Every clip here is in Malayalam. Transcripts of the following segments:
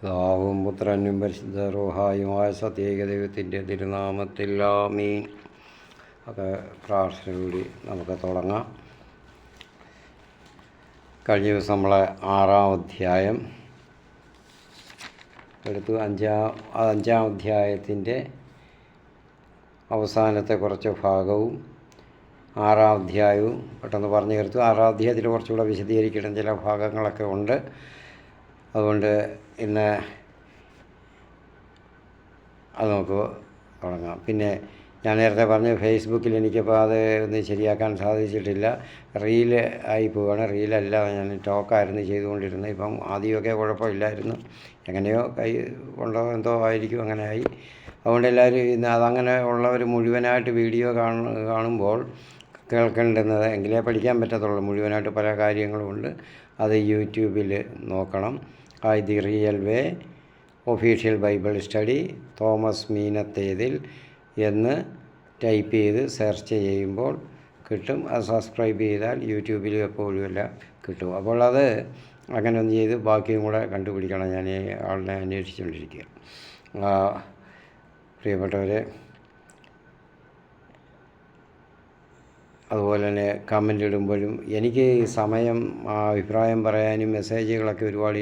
പിതാവും പുത്രനും പരിശുദ്ധ റൂഹായുമായ സത്യേക ദൈവത്തിൻ്റെ തിരുനാമത്തിൽ ആമീൻ. ഒക്കെ പ്രാർത്ഥനയോടെ നമുക്ക് തുടങ്ങാം. കഴിഞ്ഞ ദിവസം നമ്മളെ 6-ാം അധ്യായം എടുത്തു. അഞ്ചാം അധ്യായത്തിൻ്റെ അവസാനത്തെ കുറച്ച് ഭാഗവും 6-ാം അധ്യായവും പെട്ടെന്ന് പറഞ്ഞു തീർത്തു. 6-ാം അധ്യായത്തിൽ കുറച്ചുകൂടെ വിശദീകരിക്കണം ചില ഭാഗങ്ങളൊക്കെ ഉണ്ട്. അതുകൊണ്ട് ഇന്ന് അത് നമുക്ക് തുടങ്ങാം. പിന്നെ ഞാൻ നേരത്തെ പറഞ്ഞു, ഫേസ്ബുക്കിൽ എനിക്കിപ്പോൾ അത് ഒന്ന് ശരിയാക്കാൻ സാധിച്ചിട്ടില്ല. റീല് ആയി പോവുകയാണ്. റീലല്ല, ഞാൻ ടോക്കായിരുന്നു ചെയ്തുകൊണ്ടിരുന്നത്. ഇപ്പം ആദ്യമൊക്കെ കുഴപ്പമില്ലായിരുന്നു, എങ്ങനെയോ കൈ കൊണ്ടോ എന്തോ ആയിരിക്കും, അങ്ങനെ ആയി. അതുകൊണ്ട് എല്ലാവരും ഇന്ന് അതങ്ങനെ ഉള്ളവർ മുഴുവനായിട്ട് വീഡിയോ കാണുമ്പോൾ കേൾക്കേണ്ടുന്നത് എങ്കിലേ പഠിക്കാൻ പറ്റത്തുള്ളൂ. മുഴുവനായിട്ട് പല കാര്യങ്ങളുമുണ്ട്. അത് യൂട്യൂബിൽ നോക്കണം. The real way official Bible study Thomas Meenathethil എന്ന് ടൈപ്പ് ചെയ്ത് സെർച്ച് ചെയ്യുമ്പോൾ കിട്ടും. അത് സബ്സ്ക്രൈബ് ചെയ്താൽ യൂട്യൂബിൽ എപ്പോഴും എല്ലാം കിട്ടും. അപ്പോൾ അത് അങ്ങനെ ഒന്ന് ചെയ്ത് ബാക്കിയും കൂടെ കണ്ടുപിടിക്കണം. ഞാൻ ഈ ആളിനെ അന്വേഷിച്ചുകൊണ്ടിരിക്കുക. പ്രിയപ്പെട്ടവരെ, അതുപോലെ തന്നെ കമൻ്റ് ഇടുമ്പോഴും എനിക്ക് സമയം അഭിപ്രായം പറയാനും മെസ്സേജുകളൊക്കെ ഒരുപാട്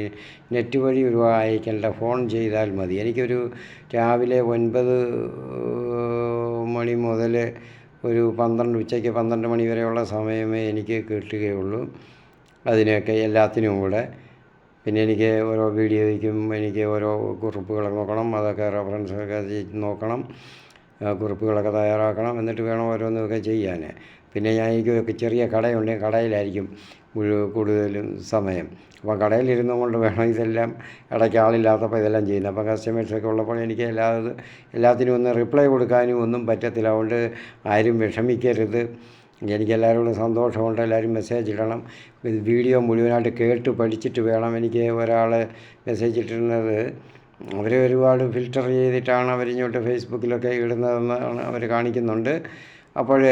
നെറ്റ് വഴി ഒരുപാട് അയക്കേണ്ട. ഫോൺ ചെയ്താൽ മതി. എനിക്കൊരു രാവിലെ 9 മണി മുതൽ ഒരു ഉച്ചയ്ക്ക് 12 മണി വരെയുള്ള സമയമേ എനിക്ക് കിട്ടുകയുള്ളൂ. അതിനൊക്കെ എല്ലാത്തിനും കൂടെ. പിന്നെ എനിക്ക് ഓരോ വീഡിയോയ്ക്കും എനിക്ക് ഓരോ കുറിപ്പുകളൊക്കെ നോക്കണം. അതൊക്കെ റെഫറൻസൊക്കെ നോക്കണം, കുറിപ്പുകളൊക്കെ തയ്യാറാക്കണം. എന്നിട്ട് വേണം ഓരോന്നൊക്കെ ചെയ്യാൻ. പിന്നെ എനിക്ക് ചെറിയ കടയുണ്ട്, കടയിലായിരിക്കും കൂടുതലും സമയം. അപ്പോൾ കടയിലിരുന്നു കൊണ്ട് വേണം ഇതെല്ലാം. ഇടയ്ക്ക് ആളില്ലാത്തപ്പോൾ ഇതെല്ലാം ചെയ്യുന്നത്. അപ്പോൾ കസ്റ്റമേഴ്സൊക്കെ ഉള്ളപ്പോൾ എനിക്ക് എല്ലാത്തിനും ഒന്ന് റിപ്ലൈ കൊടുക്കാനും ഒന്നും പറ്റത്തില്ല. അതുകൊണ്ട് ആരും വിഷമിക്കരുത്. എനിക്കെല്ലാവരോടും സന്തോഷമുണ്ട്. എല്ലാവരും മെസ്സേജ് ഇടണം. വീഡിയോ മുഴുവനായിട്ട് കേട്ട് പഠിച്ചിട്ട് വേണം. എനിക്ക് ഒരാൾ മെസ്സേജ് ഇട്ടിരുന്നത്, അവർ ഒരുപാട് ഫിൽറ്റർ ചെയ്തിട്ടാണ് അവരിങ്ങോട്ട് ഫേസ്ബുക്കിലൊക്കെ ഇടുന്നതെന്നാണ് അവർ കാണിക്കുന്നുണ്ട്. അപ്പോൾ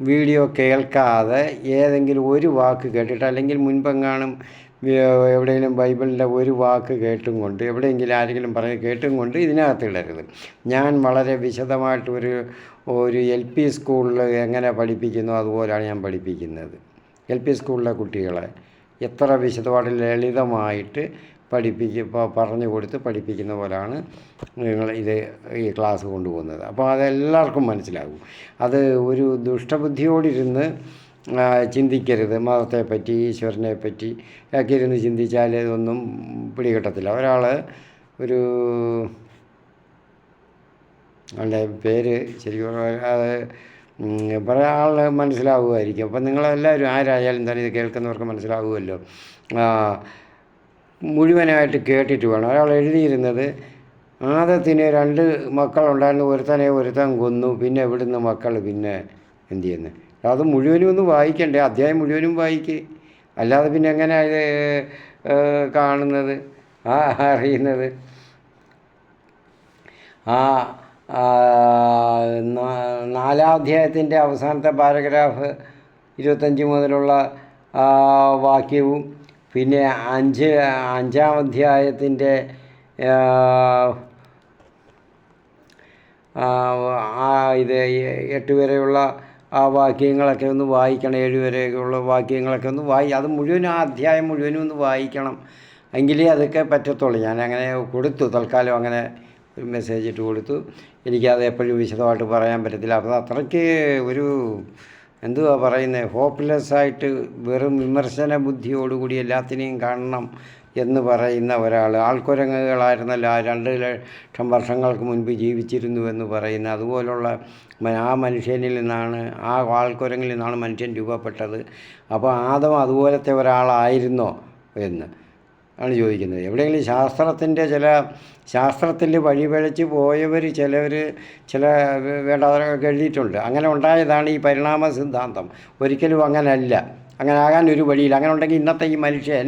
വീഡിയോ കേൾക്കാതെ ഏതെങ്കിലും ഒരു വാക്ക് കേട്ടിട്ട്, അല്ലെങ്കിൽ മുൻപെങ്ങാനും എവിടെയെങ്കിലും ബൈബിളിൻ്റെ ഒരു വാക്ക് കേട്ടും കൊണ്ട്, എവിടെയെങ്കിലും ആരെങ്കിലും പറഞ്ഞ് കേട്ടും കൊണ്ട് ഇതിനകത്ത് ഇടരുത്. ഞാൻ വളരെ വിശദമായിട്ട് ഒരു LP സ്കൂളിൽ എങ്ങനെ പഠിപ്പിക്കുന്നു അതുപോലെയാണ് ഞാൻ പഠിപ്പിക്കുന്നത്. LP സ്കൂളിലെ കുട്ടികളെ എത്ര വിശദമായിട്ട് ലളിതമായിട്ട് പറഞ്ഞു കൊടുത്ത് പഠിപ്പിക്കുന്ന പോലെയാണ് നിങ്ങൾ ഈ ക്ലാസ് കൊണ്ടുപോകുന്നത്. അപ്പോൾ അതെല്ലാവർക്കും മനസ്സിലാകും. അത് ഒരു ദുഷ്ടബുദ്ധിയോടിരുന്ന് ചിന്തിക്കരുത്. മതത്തെപ്പറ്റി ഈശ്വരനെ പറ്റി ഒക്കെ ഇരുന്ന് ചിന്തിച്ചാൽ ഇതൊന്നും പിടികിട്ടത്തില്ല. ഒരാൾ അവൻ്റെ പേര് ശരിക്കും അത് ഒരാൾ മനസ്സിലാവുമായിരിക്കും. അപ്പം നിങ്ങളെല്ലാവരും ആരായാലും തന്നെ ഇത് കേൾക്കുന്നവർക്ക് മനസ്സിലാവുമല്ലോ. മുഴുവനായിട്ട് കേട്ടിട്ട് വേണം. ഒരാൾ എഴുതിയിരുന്നത്, ആദത്തിന് 2 മക്കളുണ്ടായിരുന്നു, ഒരുത്തൻ കൊന്നു, പിന്നെ എവിടുന്ന് മക്കൾ പിന്നെ എന്ത് ചെയ്യുന്നു? അത് മുഴുവനും ഒന്ന് വായിക്കണ്ടേ? അധ്യായം മുഴുവനും വായിക്ക്. അല്ലാതെ പിന്നെ എങ്ങനെയാണ് ഇത് കാണുന്നത്, അറിയുന്നത്? 4-ാം അധ്യായത്തിൻ്റെ അവസാനത്തെ പാരഗ്രാഫ് 25 മുതലുള്ള വാക്യവും, പിന്നെ 5-ാം അധ്യായത്തിൻ്റെ 8 വരെയുള്ള ആ വാക്യങ്ങളൊക്കെ ഒന്ന് വായിക്കണം. 7 വരെയുള്ള വാക്യങ്ങളൊക്കെ ഒന്ന് അത് മുഴുവനും, ആ അധ്യായം മുഴുവനും ഒന്ന് വായിക്കണം. എങ്കിലേ അതൊക്കെ പറ്റത്തുള്ളൂ. ഞാനങ്ങനെ കൊടുത്തു, തൽക്കാലം അങ്ങനെ ഒരു മെസ്സേജ് ഇട്ട് കൊടുത്തു. എനിക്കത് എപ്പോഴും വിശദമായിട്ട് പറയാൻ പറ്റത്തില്ല. അപ്പോൾ അത്രയ്ക്ക് എന്തുവാ പറയുന്നത്, ഹോപ്പ്ലെസ്സായിട്ട് വെറും വിമർശന ബുദ്ധിയോടുകൂടി എല്ലാത്തിനെയും കാണണം എന്ന് പറയുന്ന ഒരാൾ, ആൾക്കുരങ്ങുകളായിരുന്നല്ലോ 2 ലക്ഷം വർഷങ്ങൾക്ക് മുൻപ് ജീവിച്ചിരുന്നു എന്ന് പറയുന്ന അതുപോലുള്ള ആ മനുഷ്യനിൽ നിന്നാണ്, ആ ആൾക്കുരങ്ങിൽ നിന്നാണ് മനുഷ്യൻ രൂപപ്പെട്ടത്. അപ്പോൾ ആദം അതുപോലത്തെ ഒരാളായിരുന്നോ എന്ന് ആണ് ചോദിക്കുന്നത്. എവിടെയെങ്കിലും ശാസ്ത്രത്തിൽ വഴിപഴച്ച് പോയവർ ചില വേണ്ടാതൊക്കെ എഴുതിയിട്ടുണ്ട്. അങ്ങനെ ഉണ്ടായതാണ് ഈ പരിണാമ സിദ്ധാന്തം. ഒരിക്കലും അങ്ങനല്ല, അങ്ങനെ ആകാൻ ഒരു വഴിയില്ല. അങ്ങനെ ഉണ്ടെങ്കിൽ ഇന്നത്തെ ഈ മനുഷ്യൻ,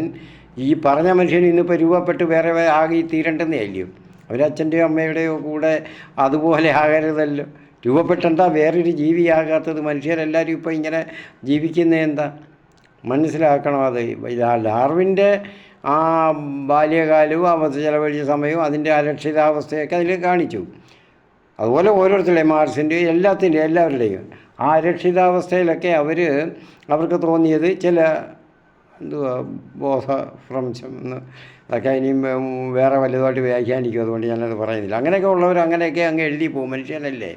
ഈ പറഞ്ഞ മനുഷ്യൻ ഇന്നിപ്പോൾ രൂപപ്പെട്ട് വേറെ ആകി തീരണ്ടെന്നേ അല്ലയോ? അവരച്ഛൻ്റെയോ അമ്മയുടെയോ കൂടെ അതുപോലെ ആകരുതല്ലോ. രൂപപ്പെട്ടെന്താ വേറൊരു ജീവിയാകാത്തത്? മനുഷ്യരെല്ലാവരും ഇപ്പോൾ ഇങ്ങനെ ജീവിക്കുന്നത് എന്താ? മനസ്സിലാക്കണം. അത് ഡാർവിൻ്റെ ആ ബാല്യകാലവും അവർ ചിലവഴിച്ച സമയവും അതിൻ്റെ അരക്ഷിതാവസ്ഥയൊക്കെ അതിൽ കാണിച്ചു. അതുപോലെ ഓരോരുത്തരുടെയും മാർസിൻ്റെയും എല്ലാവരുടെയും ആ അരക്ഷിതാവസ്ഥയിലൊക്കെ അവർക്ക് തോന്നിയത് ചില ബോധഭ്രംശം എന്ന് അതൊക്കെ ഇനിയും വേറെ വലുതായിട്ട് വ്യാഖ്യാനിക്കും, അതുകൊണ്ട് ഞാനത് പറയുന്നില്ല. അങ്ങനെയൊക്കെ ഉള്ളവർ അങ്ങനെയൊക്കെ അങ്ങ് എഴുതി പോകും, മനുഷ്യനല്ലേ.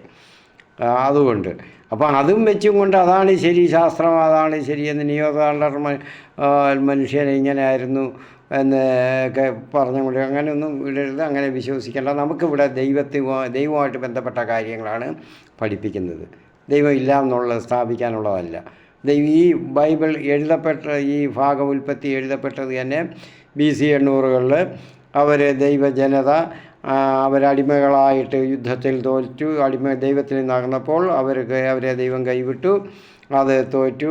അതുകൊണ്ട് അപ്പോൾ അതും വെച്ചും കൊണ്ട് അതാണ് ശരി, ശാസ്ത്രം അതാണ് ശരിയെന്ന് നിയോതാണ്ടർ മനുഷ്യനെ ഇങ്ങനെയായിരുന്നു എന്നൊക്കെ പറഞ്ഞുകൊണ്ട് അങ്ങനെയൊന്നും ഇടരുത്, അങ്ങനെ വിശ്വസിക്കേണ്ട. നമുക്കിവിടെ ദൈവമായിട്ട് ബന്ധപ്പെട്ട കാര്യങ്ങളാണ് പഠിപ്പിക്കുന്നത്. ദൈവം ഇല്ല എന്നുള്ളത് സ്ഥാപിക്കാനുള്ളതല്ല. ഈ ബൈബിൾ എഴുതപ്പെട്ട ഈ ഭാഗം ഉൽപ്പത്തി എഴുതപ്പെട്ടത് തന്നെ BC 800-കളിൽ ദൈവജനത അവരടിമകളായിട്ട് യുദ്ധത്തിൽ തോറ്റു, ദൈവത്തിൽ നിന്നകന്നപ്പോൾ അവരെ ദൈവം കൈവിട്ടു, അത് തോറ്റു,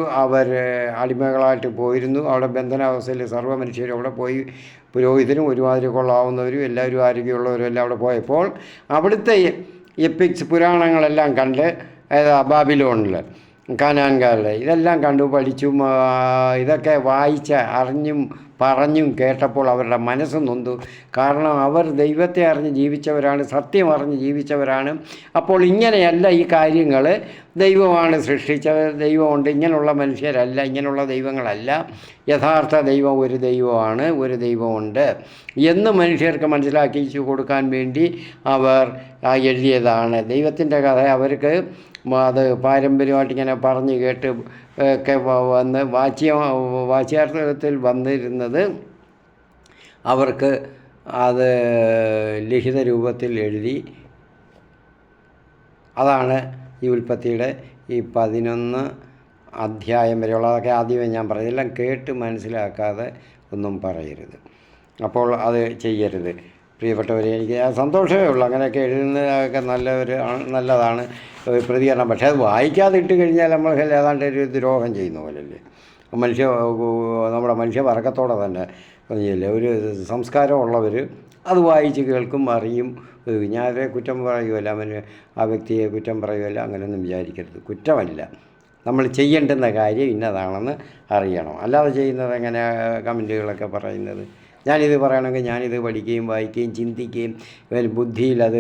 അടിമകളായിട്ട് പോയിരുന്നു. അവിടെ ബന്ധനാവസ്ഥയിൽ സർവ്വ മനുഷ്യരും അവിടെ പോയി, പുരോഹിതരും ഒരുമാതിരി കൊള്ളാവുന്നവരും എല്ലാവരും ആരോഗ്യമുള്ളവരും എല്ലാം അവിടെ പോയപ്പോൾ അവിടുത്തെ എപ്പിക്സ് പുരാണങ്ങളെല്ലാം കണ്ട്, ബാബിലോണിൽ കാനാൻകാരുടെ ഇതെല്ലാം കണ്ടു പഠിച്ചു, ഇതൊക്കെ അറിഞ്ഞും പറഞ്ഞും കേട്ടപ്പോൾ അവരുടെ മനസ്സ് നൊന്തു. കാരണം അവർ ദൈവത്തെ അറിഞ്ഞ് ജീവിച്ചവരാണ്, സത്യം അറിഞ്ഞ് ജീവിച്ചവരാണ്. അപ്പോൾ ഇങ്ങനെയല്ല ഈ കാര്യങ്ങൾ, ദൈവമാണ് സൃഷ്ടിച്ചത്, ദൈവമുണ്ട്, ഇങ്ങനെയുള്ള മനുഷ്യരല്ല, ഇങ്ങനെയുള്ള ദൈവങ്ങളല്ല, യഥാർത്ഥ ദൈവം ഒരു ദൈവമാണ്, ഒരു ദൈവമുണ്ട് എന്ന് മനുഷ്യർക്ക് മനസ്സിലാക്കിച്ചു കൊടുക്കാൻ വേണ്ടി അവർ എഴുതിയതാണ്. ദൈവത്തിൻ്റെ കഥ അവർക്ക് അത് പാരമ്പര്യമായിട്ട് ഇങ്ങനെ പറഞ്ഞ് കേട്ട് ഒക്കെ വന്ന് വാച്യാർത്ഥത്തിൽ വന്നിരുന്നത് അവർക്ക് അത് ലിഖിത രൂപത്തിൽ എഴുതി. അതാണ് ഈ ഉൽപ്പത്തിയുടെ ഈ 11 അധ്യായം വരെയുള്ള. അതൊക്കെ ആദ്യമേ ഞാൻ പറഞ്ഞു, എല്ലാം കേട്ട് മനസ്സിലാക്കാതെ ഒന്നും പറയരുത്. അപ്പോൾ അത് ചെയ്യരുത് പ്രിയപ്പെട്ടവരെ. എനിക്ക് സന്തോഷമേ ഉള്ളൂ അങ്ങനെയൊക്കെ എഴുതുന്നതൊക്കെ നല്ലതാണ് പ്രതികരണം. പക്ഷേ അത് വായിക്കാതെ ഇട്ട് കഴിഞ്ഞാൽ നമ്മൾ ഏതാണ്ട് ഒരു ദ്രോഹം ചെയ്യുന്ന പോലല്ലേ. നമ്മുടെ മനുഷ്യ വർഗത്തോടെ തന്നെ പറഞ്ഞില്ലേ, ഒരു സംസ്കാരമുള്ളവർ അത് വായിച്ച് കേൾക്കും, അറിയും. ഞാനവരെ കുറ്റം പറയുമല്ല, ആ വ്യക്തിയെ കുറ്റം പറയുമല്ല, അങ്ങനെയൊന്നും വിചാരിക്കരുത്. കുറ്റമല്ല, നമ്മൾ ചെയ്യേണ്ടുന്ന കാര്യം ഇന്നതാണെന്ന് അറിയണം. അല്ലാതെ ചെയ്യുന്നത് എങ്ങനെ കമൻറ്റുകളൊക്കെ പറയുന്നത്? ഞാനിത് പറയണമെങ്കിൽ ഞാനിത് പഠിക്കുകയും വായിക്കുകയും ചിന്തിക്കുകയും ബുദ്ധിയിൽ അത്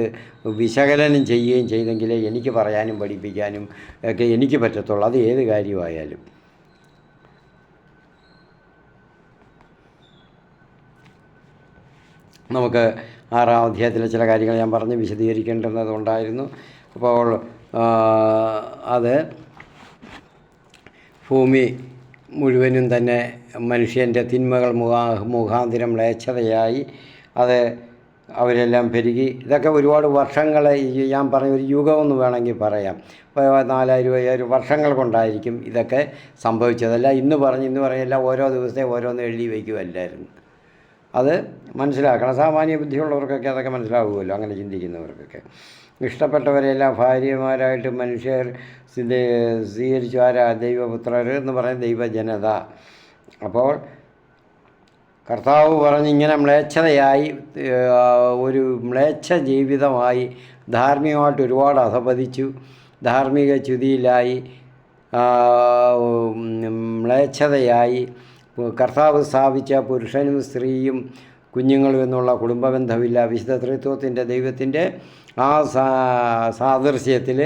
വിശകലനം ചെയ്യുകയും ചെയ്തെങ്കിലേ എനിക്ക് പറയാനും പഠിപ്പിക്കാനും ഒക്കെ എനിക്ക് പറ്റത്തുള്ളൂ. അത് ഏത് കാര്യമായാലും. നമുക്ക് 6-ാം അധ്യായത്തിലെ ചില കാര്യങ്ങൾ ഞാൻ പറഞ്ഞ് വിശദീകരിക്കേണ്ടുന്നതുണ്ടായിരുന്നു. അപ്പോൾ അത് ഭൂമി മുഴുവനും തന്നെ മനുഷ്യൻ്റെ തിന്മകൾ മുഖാന്തിരം മ്ലേച്ഛതയായി അത് അവരെല്ലാം പെരുകി. ഇതൊക്കെ ഒരുപാട് വർഷങ്ങളെ ഞാൻ പറഞ്ഞ ഒരു യുഗമെന്ന് വേണമെങ്കിൽ പറയാം. 4000-5000 വർഷങ്ങൾ കൊണ്ടായിരിക്കും ഇതൊക്കെ സംഭവിച്ചതല്ല. ഇന്ന് പറഞ്ഞല്ല, ഓരോ ദിവസത്തെ ഓരോന്ന് എഴുതി വയ്ക്കുമല്ലായിരുന്നു. അത് മനസ്സിലാക്കണം. സാമാന്യ ബുദ്ധിയുള്ളവർക്കൊക്കെ അതൊക്കെ മനസ്സിലാവുമല്ലോ, അങ്ങനെ ചിന്തിക്കുന്നവർക്കൊക്കെ. ഇഷ്ടപ്പെട്ടവരെല്ലാം ഭാര്യമാരായിട്ട് മനുഷ്യർ സ്വീകരിച്ചു. ആരാ? ദൈവപുത്രർ എന്ന് പറയുന്ന ദൈവജനത. അപ്പോൾ കർത്താവ് പറഞ്ഞ് ഇങ്ങനെ മ്ലേച്ഛതയായി, ഒരു മ്ലേച്ഛ ജീവിതമായി, ധാർമ്മികമായിട്ട് ഒരുപാട് അധപതിച്ചു, ധാർമ്മിക ച്യുതിയിലായി, മ്ലേച്ഛതയായി. കർത്താവ് സ്ഥാപിച്ച പുരുഷനും സ്ത്രീയും കുഞ്ഞുങ്ങളും എന്നുള്ള കുടുംബബന്ധമില്ല. വിശുദ്ധ ത്രിത്വത്തിൻ്റെ ദൈവത്തിൻ്റെ ആ സാദൃശ്യത്തിൽ,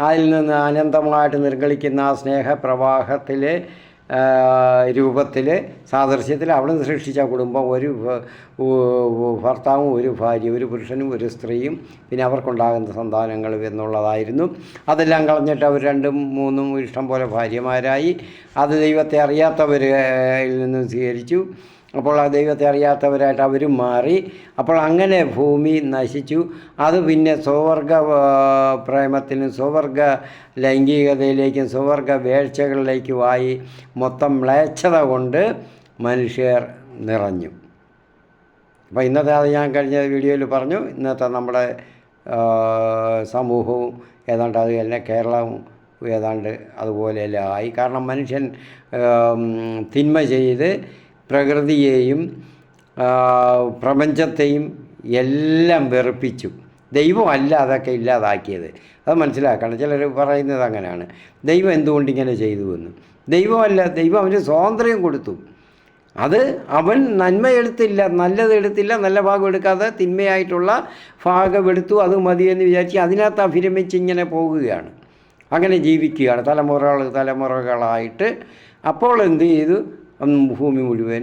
അതിൽ നിന്ന് അനന്തമായിട്ട് നിർഗളിക്കുന്ന ആ സ്നേഹപ്രവാഹത്തിൽ രൂപത്തിൽ സാദൃശ്യത്തിൽ അവിടുന്ന് സൃഷ്ടിച്ച കുടുംബം ഒരു ഭർത്താവും ഒരു ഭാര്യ, ഒരു പുരുഷനും ഒരു സ്ത്രീയും, പിന്നെ അവർക്കുണ്ടാകുന്ന സന്താനങ്ങളും എന്നുള്ളതായിരുന്നു. അതെല്ലാം കളഞ്ഞിട്ട് അവർ 2ഉം 3ഉം ഇഷ്ടം പോലെ ഭാര്യമാരായി. അത് ദൈവത്തെ അറിയാത്തവരിൽ നിന്നും സ്വീകരിച്ചു. അപ്പോൾ ആ ദൈവത്തെ അറിയാത്തവരായിട്ട് അവരും മാറി. അപ്പോൾ അങ്ങനെ ഭൂമി നശിച്ചു. അത് പിന്നെ സ്വവർഗ പ്രേമത്തിനും സ്വവർഗ ലൈംഗികതയിലേക്കും സ്വവർഗ വേഴ്ചകളിലേക്കുമായി മൊത്തം മ്ലേച്ഛത കൊണ്ട് മനുഷ്യർ നിറഞ്ഞു. അപ്പോൾ ഇന്നത്തെ അത് ഞാൻ കഴിഞ്ഞ വീഡിയോയിൽ പറഞ്ഞു. ഇന്നത്തെ നമ്മുടെ സമൂഹവും ഏതാണ്ട് അത് തന്നെ, കേരളവും ഏതാണ്ട് അതുപോലെയെല്ലാം ആയി. കാരണം മനുഷ്യൻ തിന്മ ചെയ്ത് പ്രകൃതിയെയും പ്രപഞ്ചത്തെയും എല്ലാം വെറുപ്പിച്ചു. ദൈവമല്ല അതൊക്കെ ഇല്ലാതാക്കിയത്. അത് മനസ്സിലാക്കണം. ചിലർ പറയുന്നത് അങ്ങനെയാണ്, ദൈവം എന്തുകൊണ്ടിങ്ങനെ ചെയ്തു എന്ന്. ദൈവമല്ല, ദൈവം അവന് സ്വാതന്ത്ര്യം കൊടുത്തു. അത് അവൻ നന്മ എടുത്തില്ല, നല്ലത് എടുത്തില്ല, നല്ല ഭാഗം എടുക്കാതെ തിന്മയായിട്ടുള്ള ഭാഗം എടുത്തു, അത് മതിയെന്ന് വിചാരിച്ച് അതിനകത്ത് അഭിരമിച്ച് ഇങ്ങനെ പോകുകയാണ്, അങ്ങനെ ജീവിക്കുകയാണ് തലമുറകളായിട്ട്. അപ്പോൾ എന്ത് ചെയ്തു? ഭൂമി മുഴുവൻ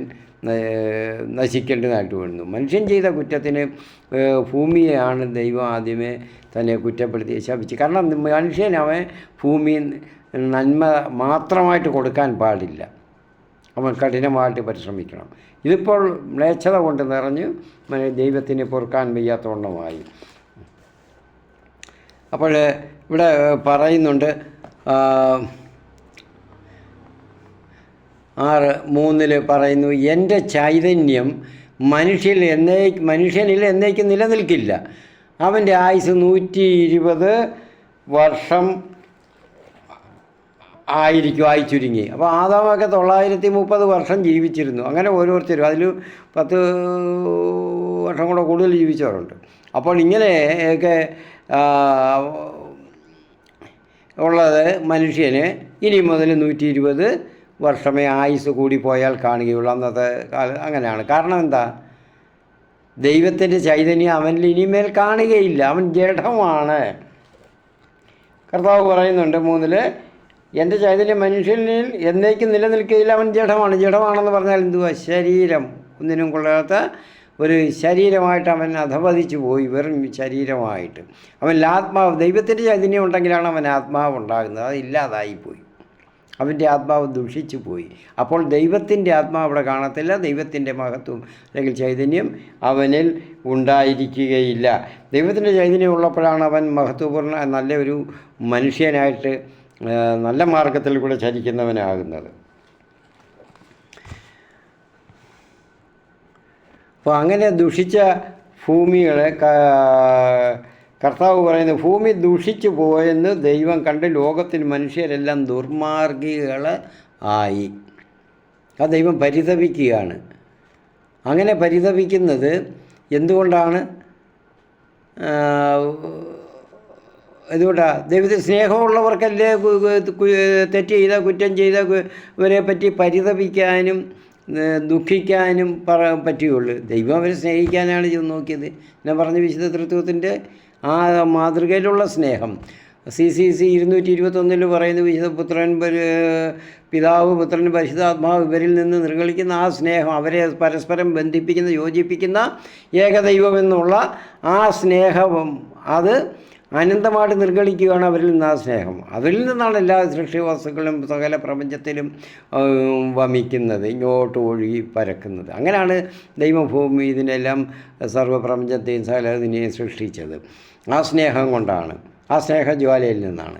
നശിക്കേണ്ടതായിട്ട് വരുന്നു. മനുഷ്യൻ ചെയ്ത കുറ്റത്തിന് ഭൂമിയെയാണ് ദൈവം ആദ്യമേ തന്നെ കുറ്റപ്പെടുത്തി ശപിച്ചു. കാരണം മനുഷ്യൻ അവൻ ഭൂമി നന്മ മാത്രമായിട്ട് കൊടുക്കാൻ പാടില്ല, അവൻ കഠിനമായിട്ട് പരിശ്രമിക്കണം. ഇതിപ്പോൾ മ്ലേച്ഛത കൊണ്ട് നിറഞ്ഞ് ദൈവത്തിന് പൊറുക്കാൻ വയ്യാത്തവണ്ണമായി. അപ്പോൾ ഇവിടെ പറയുന്നുണ്ട് 6:3 പറയുന്നു, എൻ്റെ ചൈതന്യം മനുഷ്യനിൽ എന്നേക്കും നിലനിൽക്കില്ല. അവൻ്റെ ആയുസ് 120 വർഷം ആയിരിക്കും, ആയി ചുരുങ്ങി. അപ്പോൾ ആദാമൊക്കെ 930 വർഷം ജീവിച്ചിരുന്നു. അങ്ങനെ ഓരോരുത്തരും അതിൽ 10 വർഷം കൂടെ കൂടുതൽ ജീവിച്ചവരുണ്ട്. അപ്പോൾ ഇങ്ങനെയൊക്കെ ഉള്ളത് മനുഷ്യന് ഇനി മുതൽ 120 വർഷമേ ആയുസ് കൂടിപ്പോയാൽ കാണുകയുള്ളൂ. അന്നത്തെ കാലം അങ്ങനെയാണ്. കാരണം എന്താ? ദൈവത്തിൻ്റെ ചൈതന്യം അവനിൽ ഇനിമേൽ കാണുകയില്ല, അവൻ ജഡമാണ്. കർത്താവ് പറയുന്നുണ്ട് 3 എൻ്റെ ചൈതന്യം മനുഷ്യനിൽ എന്നേക്കും നിലനിൽക്കുകയില്ല, അവൻ ജഡമാണ്. ജഡമാണെന്ന് പറഞ്ഞാൽ എന്തുവാ? ശരീരം, ഒന്നിനും കൊള്ളാത്ത ഒരു ശരീരമായിട്ട് അവൻ അധപതിച്ചു പോയി, വെറും ശരീരമായിട്ട്. അവൻ ആത്മാവ്, ദൈവത്തിൻ്റെ ചൈതന്യം ഉണ്ടെങ്കിലാണ് അവൻ ആത്മാവ് ഉണ്ടാകുന്നത്, അത് ഇല്ലാതായിപ്പോയി, അവൻ്റെ ആത്മാവ് ദുഷിച്ചു പോയി. അപ്പോൾ ദൈവത്തിൻ്റെ ആത്മാവ് അവിടെ കാണത്തില്ല, ദൈവത്തിൻ്റെ മഹത്വം അല്ലെങ്കിൽ ചൈതന്യം അവനിൽ ഉണ്ടായിരിക്കുകയില്ല. ദൈവത്തിൻ്റെ ചൈതന്യം ഉള്ളപ്പോഴാണ് അവൻ മഹത്വപൂർണ്ണ നല്ലൊരു മനുഷ്യനായിട്ട് നല്ല മാർഗത്തിൽ കൂടെ ചരിക്കുന്നവനാകുന്നത്. അപ്പോൾ അങ്ങനെ ദുഷിച്ച ഭൂമികളെ കർത്താവ് പറയുന്നു, ഭൂമി ദുഷിച്ചു പോയെന്ന് ദൈവം കണ്ട് ലോകത്തിൽ മനുഷ്യരെല്ലാം ദുർമാർഗികൾ ആയി. ആ ദൈവം പരിതപിക്കുകയാണ്. അങ്ങനെ പരിതപിക്കുന്നത് എന്തുകൊണ്ടാണ്? എന്തുകൊണ്ടാണ്? ദൈവത്തിന് സ്നേഹമുള്ളവർക്കല്ലേ തെറ്റ് ചെയ്ത കുറ്റം ചെയ്ത ഇവരെ പറ്റി പരിതപിക്കാനും ദുഃഖിക്കാനും പറ്റുകയുള്ളൂ. ദൈവം അവരെ സ്നേഹിക്കാനാണ് നോക്കിയത്. ഞാൻ പറഞ്ഞ വിശുദ്ധ തൃത്വത്തിൻ്റെ ആ മാതൃകയിലുള്ള സ്നേഹം. CC 221 പറയുന്ന വിശുദ്ധ പിതാവ് പുത്രൻ പരിശുദ്ധാത്മാവ് ഇവരിൽ നിന്ന് നിർഗളിക്കുന്ന ആ സ്നേഹം, അവരെ പരസ്പരം ബന്ധിപ്പിക്കുന്ന യോജിപ്പിക്കുന്ന ഏകദൈവമെന്നുള്ള ആ സ്നേഹം അത് അനന്തമായിട്ട് നിർഗളിക്കുകയാണ് അവരിൽ നിന്ന്. ആ സ്നേഹം അവരിൽ നിന്നാണ് എല്ലാ സൃഷ്ടിവസ്തുക്കളും സകല പ്രപഞ്ചത്തിലും വമിക്കുന്നത്, ഇങ്ങോട്ട് ഒഴുകി പരക്കുന്നത്. അങ്ങനെയാണ് ദൈവഭൂമി ഇതിനെല്ലാം സർവ്വപ്രപഞ്ചത്തെയും സകലതിനെയും സൃഷ്ടിച്ചത്. ആ സ്നേഹം കൊണ്ടാണ്, ആ സ്നേഹജ്വാലയിൽ നിന്നാണ്.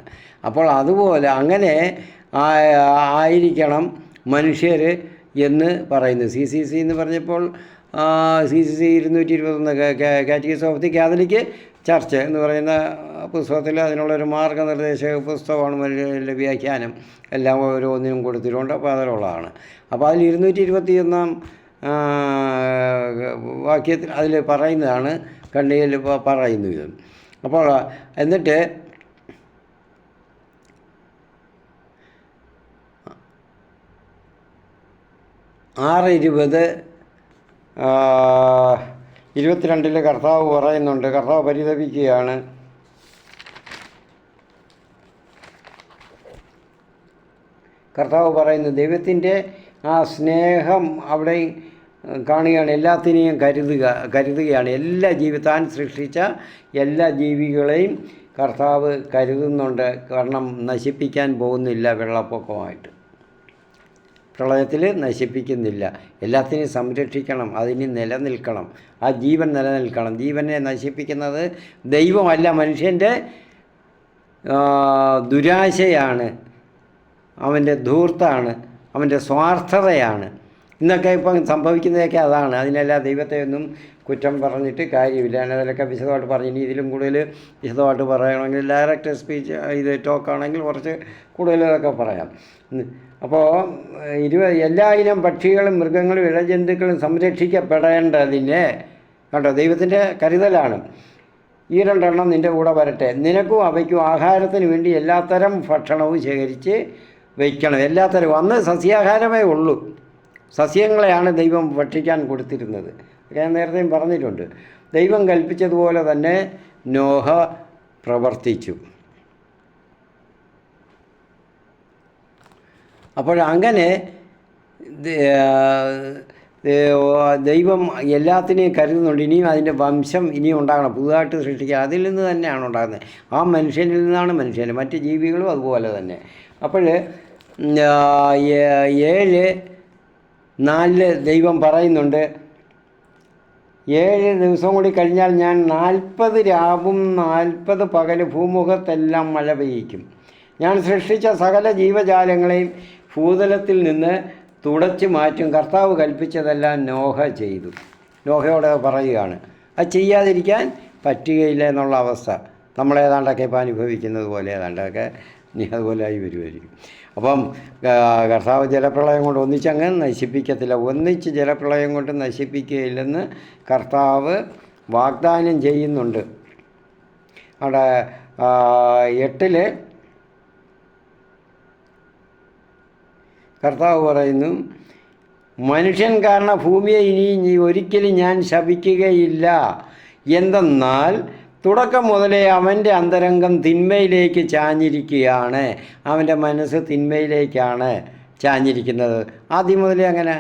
അപ്പോൾ അതുപോലെ അങ്ങനെ ആയിരിക്കണം മനുഷ്യർ എന്ന് പറയുന്നു. CCC എന്ന് പറഞ്ഞപ്പോൾ CCC 221 catechism of the Catholic church എന്ന് പറയുന്ന പുസ്തകത്തിൽ അതിനുള്ളൊരു മാർഗ്ഗനിർദ്ദേശ പുസ്തകമാണ് മനുഷ്യൻ്റെ വ്യാഖ്യാനം. എല്ലാം ഓരോന്നിനും കൊടുത്തിട്ടുണ്ട്. അപ്പോൾ അതിലുള്ളതാണ്. അപ്പോൾ അതിൽ 221 വാക്യത്തിൽ അതിൽ പറയുന്നതാണ്, കണ്ണിയിൽ പറയുന്നത്. അപ്പോൾ എന്നിട്ട് 6:22 കർത്താവ് പറയുന്നുണ്ട്, കർത്താവ് പരിതപിക്കുകയാണ്. കർത്താവ് പറയുന്നു, ദൈവത്തിൻ്റെ ആ സ്നേഹം അവിടെ കാണുകയാണ്. എല്ലാത്തിനെയും കരുതുകയാണ്. താൻ സൃഷ്ടിച്ച എല്ലാ ജീവികളെയും കർത്താവ് കരുതുന്നുണ്ട്. കാരണം നശിപ്പിക്കാൻ പോകുന്നില്ല. വെള്ളപ്പൊക്കമായിട്ട് പ്രളയത്തിൽ നശിപ്പിക്കുന്നില്ല. എല്ലാത്തിനെയും സംരക്ഷിക്കണം, അതിന് നിലനിൽക്കണം, ആ ജീവൻ നിലനിൽക്കണം. ജീവനെ നശിപ്പിക്കുന്നത് ദൈവമല്ല, മനുഷ്യൻ്റെ ദുരാശയാണ്, അവൻ്റെ ധൂർത്താണ്, അവൻ്റെ സ്വാർത്ഥതയാണ്. ഇന്നൊക്കെ ഇപ്പം സംഭവിക്കുന്നതൊക്കെ അതാണ്. അതിനെല്ലാം ദൈവത്തെ ഒന്നും കുറ്റം പറഞ്ഞിട്ട് കാര്യമില്ല. അതിലൊക്കെ വിശദമായിട്ട് പറഞ്ഞു. ഇനി ഇതിലും കൂടുതൽ വിശദമായിട്ട് പറയണമെങ്കിൽ ഡയറക്റ്റ് സ്പീച്ച് ടോക്കാണെങ്കിൽ കുറച്ച് കൂടുതലൊക്കെ പറയാം. അപ്പോൾ എല്ലാ ഇനം പക്ഷികളും മൃഗങ്ങളും ഇഴജന്തുക്കളും സംരക്ഷിക്കപ്പെടേണ്ടതിന് കേട്ടോ ദൈവത്തിൻ്റെ കരുതലാണ്. ഈ 2 എണ്ണം നിൻ്റെ കൂടെ വരട്ടെ, നിനക്കും അവയ്ക്കും ആഹാരത്തിന് വേണ്ടി എല്ലാത്തരം ഭക്ഷണവും ശേഖരിച്ച് വയ്ക്കണം. എല്ലാത്തരം അന്ന് സസ്യാഹാരമേ ഉള്ളൂ. സസ്യങ്ങളെയാണ് ദൈവം ഭക്ഷിക്കാൻ കൊടുത്തിരുന്നത്. ഞാൻ നേരത്തെയും പറഞ്ഞിട്ടുണ്ട്. ദൈവം കൽപ്പിച്ചതുപോലെ തന്നെ നോഹ പ്രവർത്തിച്ചു. അപ്പോൾ അങ്ങനെ ദൈവം എല്ലാത്തിനെയും കരുതുന്നുണ്ട്. ഇനിയും അതിൻ്റെ വംശം ഇനിയും ഉണ്ടാകണം, പുതുതായിട്ട് സൃഷ്ടിക്കുക. അതിൽ നിന്ന് തന്നെയാണ് ഉണ്ടാകുന്നത്. ആ മനുഷ്യനിൽ നിന്നാണ് മനുഷ്യൻ, മറ്റ് ജീവികളും അതുപോലെ തന്നെ. അപ്പോൾ 7:4 ദൈവം പറയുന്നുണ്ട്, 7 ദിവസം കൂടി കഴിഞ്ഞാൽ ഞാൻ 40 രാവും 40 പകല് ഭൂമുഖത്തെല്ലാം മഴ പെയ്യിക്കും. ഞാൻ സൃഷ്ടിച്ച സകല ജീവജാലങ്ങളെയും ഭൂതലത്തിൽ നിന്ന് തുടച്ചു മാറ്റും. കർത്താവ് കൽപ്പിച്ചതെല്ലാം നോഹ ചെയ്തു. നോഹയോട് പറയുകയാണ്, അത് ചെയ്യാതിരിക്കാൻ പറ്റുകയില്ല എന്നുള്ള അവസ്ഥ നമ്മളേതാണ്ടൊക്കെ ഇപ്പോൾ അനുഭവിക്കുന്നത് പോലെ ഏതാണ്ടൊക്കെ നീ അതുപോലെ ആയി വരുമായിരിക്കും. അപ്പം കർത്താവ് ജലപ്രളയം കൊണ്ട് ഒന്നിച്ചങ്ങ് നശിപ്പിക്കത്തില്ല, ഒന്നിച്ച് ജലപ്രളയം കൊണ്ട് നശിപ്പിക്കുകയില്ലെന്ന് കർത്താവ് വാഗ്ദാനം ചെയ്യുന്നുണ്ട്. അവിടെ 8 കർത്താവ് പറയുന്നു, മനുഷ്യൻ കാരണം ഭൂമിയെ ഇനി ഒരിക്കലും ഞാൻ ശപിക്കുകയില്ല. എന്തെന്നാൽ തുടക്കം മുതലേ അവൻ്റെ അന്തരംഗം തിന്മയിലേക്ക് ചാഞ്ഞിരിക്കുകയാണ്. അവൻ്റെ മനസ്സ് തിന്മയിലേക്കാണ് ചാഞ്ഞിരിക്കുന്നത്. ആദ്യം മുതലേ അങ്ങനെ,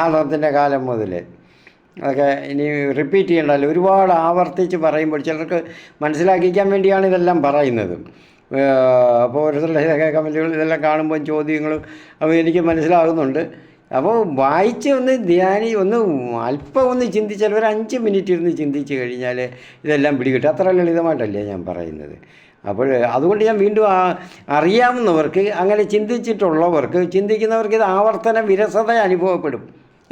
ആദത്തിൻ്റെ കാലം മുതൽ. അതൊക്കെ ഇനി റിപ്പീറ്റ് ചെയ്യണ്ടല്ലോ, ഒരുപാട് ആവർത്തിച്ച് പറയുമ്പോൾ ചിലർക്ക് മനസ്സിലാക്കിക്കാൻ വേണ്ടിയാണ് ഇതെല്ലാം പറയുന്നത്. അപ്പോൾ ഓരോരുത്തരുടെ കമൻറ്റുകൾ ഇതെല്ലാം കാണുമ്പോൾ ചോദ്യങ്ങളും അപ്പോൾ എനിക്ക് മനസ്സിലാകുന്നുണ്ട്. അപ്പോൾ വായിച്ച് ഒന്ന് അല്പം ഒന്ന് ചിന്തിച്ചാൽ ഒരു 5 മിനിറ്റ് ഇരുന്ന് ചിന്തിച്ച് കഴിഞ്ഞാൽ ഇതെല്ലാം പിടികിട്ടും. അത്ര ലളിതമായിട്ടല്ലേ ഞാൻ പറയുന്നത്. അപ്പോൾ അതുകൊണ്ട് ഞാൻ വീണ്ടും അറിയാവുന്നവർക്ക്, അങ്ങനെ ചിന്തിച്ചിട്ടുള്ളവർക്ക്, ചിന്തിക്കുന്നവർക്ക് ഇത് ആവർത്തന വിരസത അനുഭവപ്പെടും.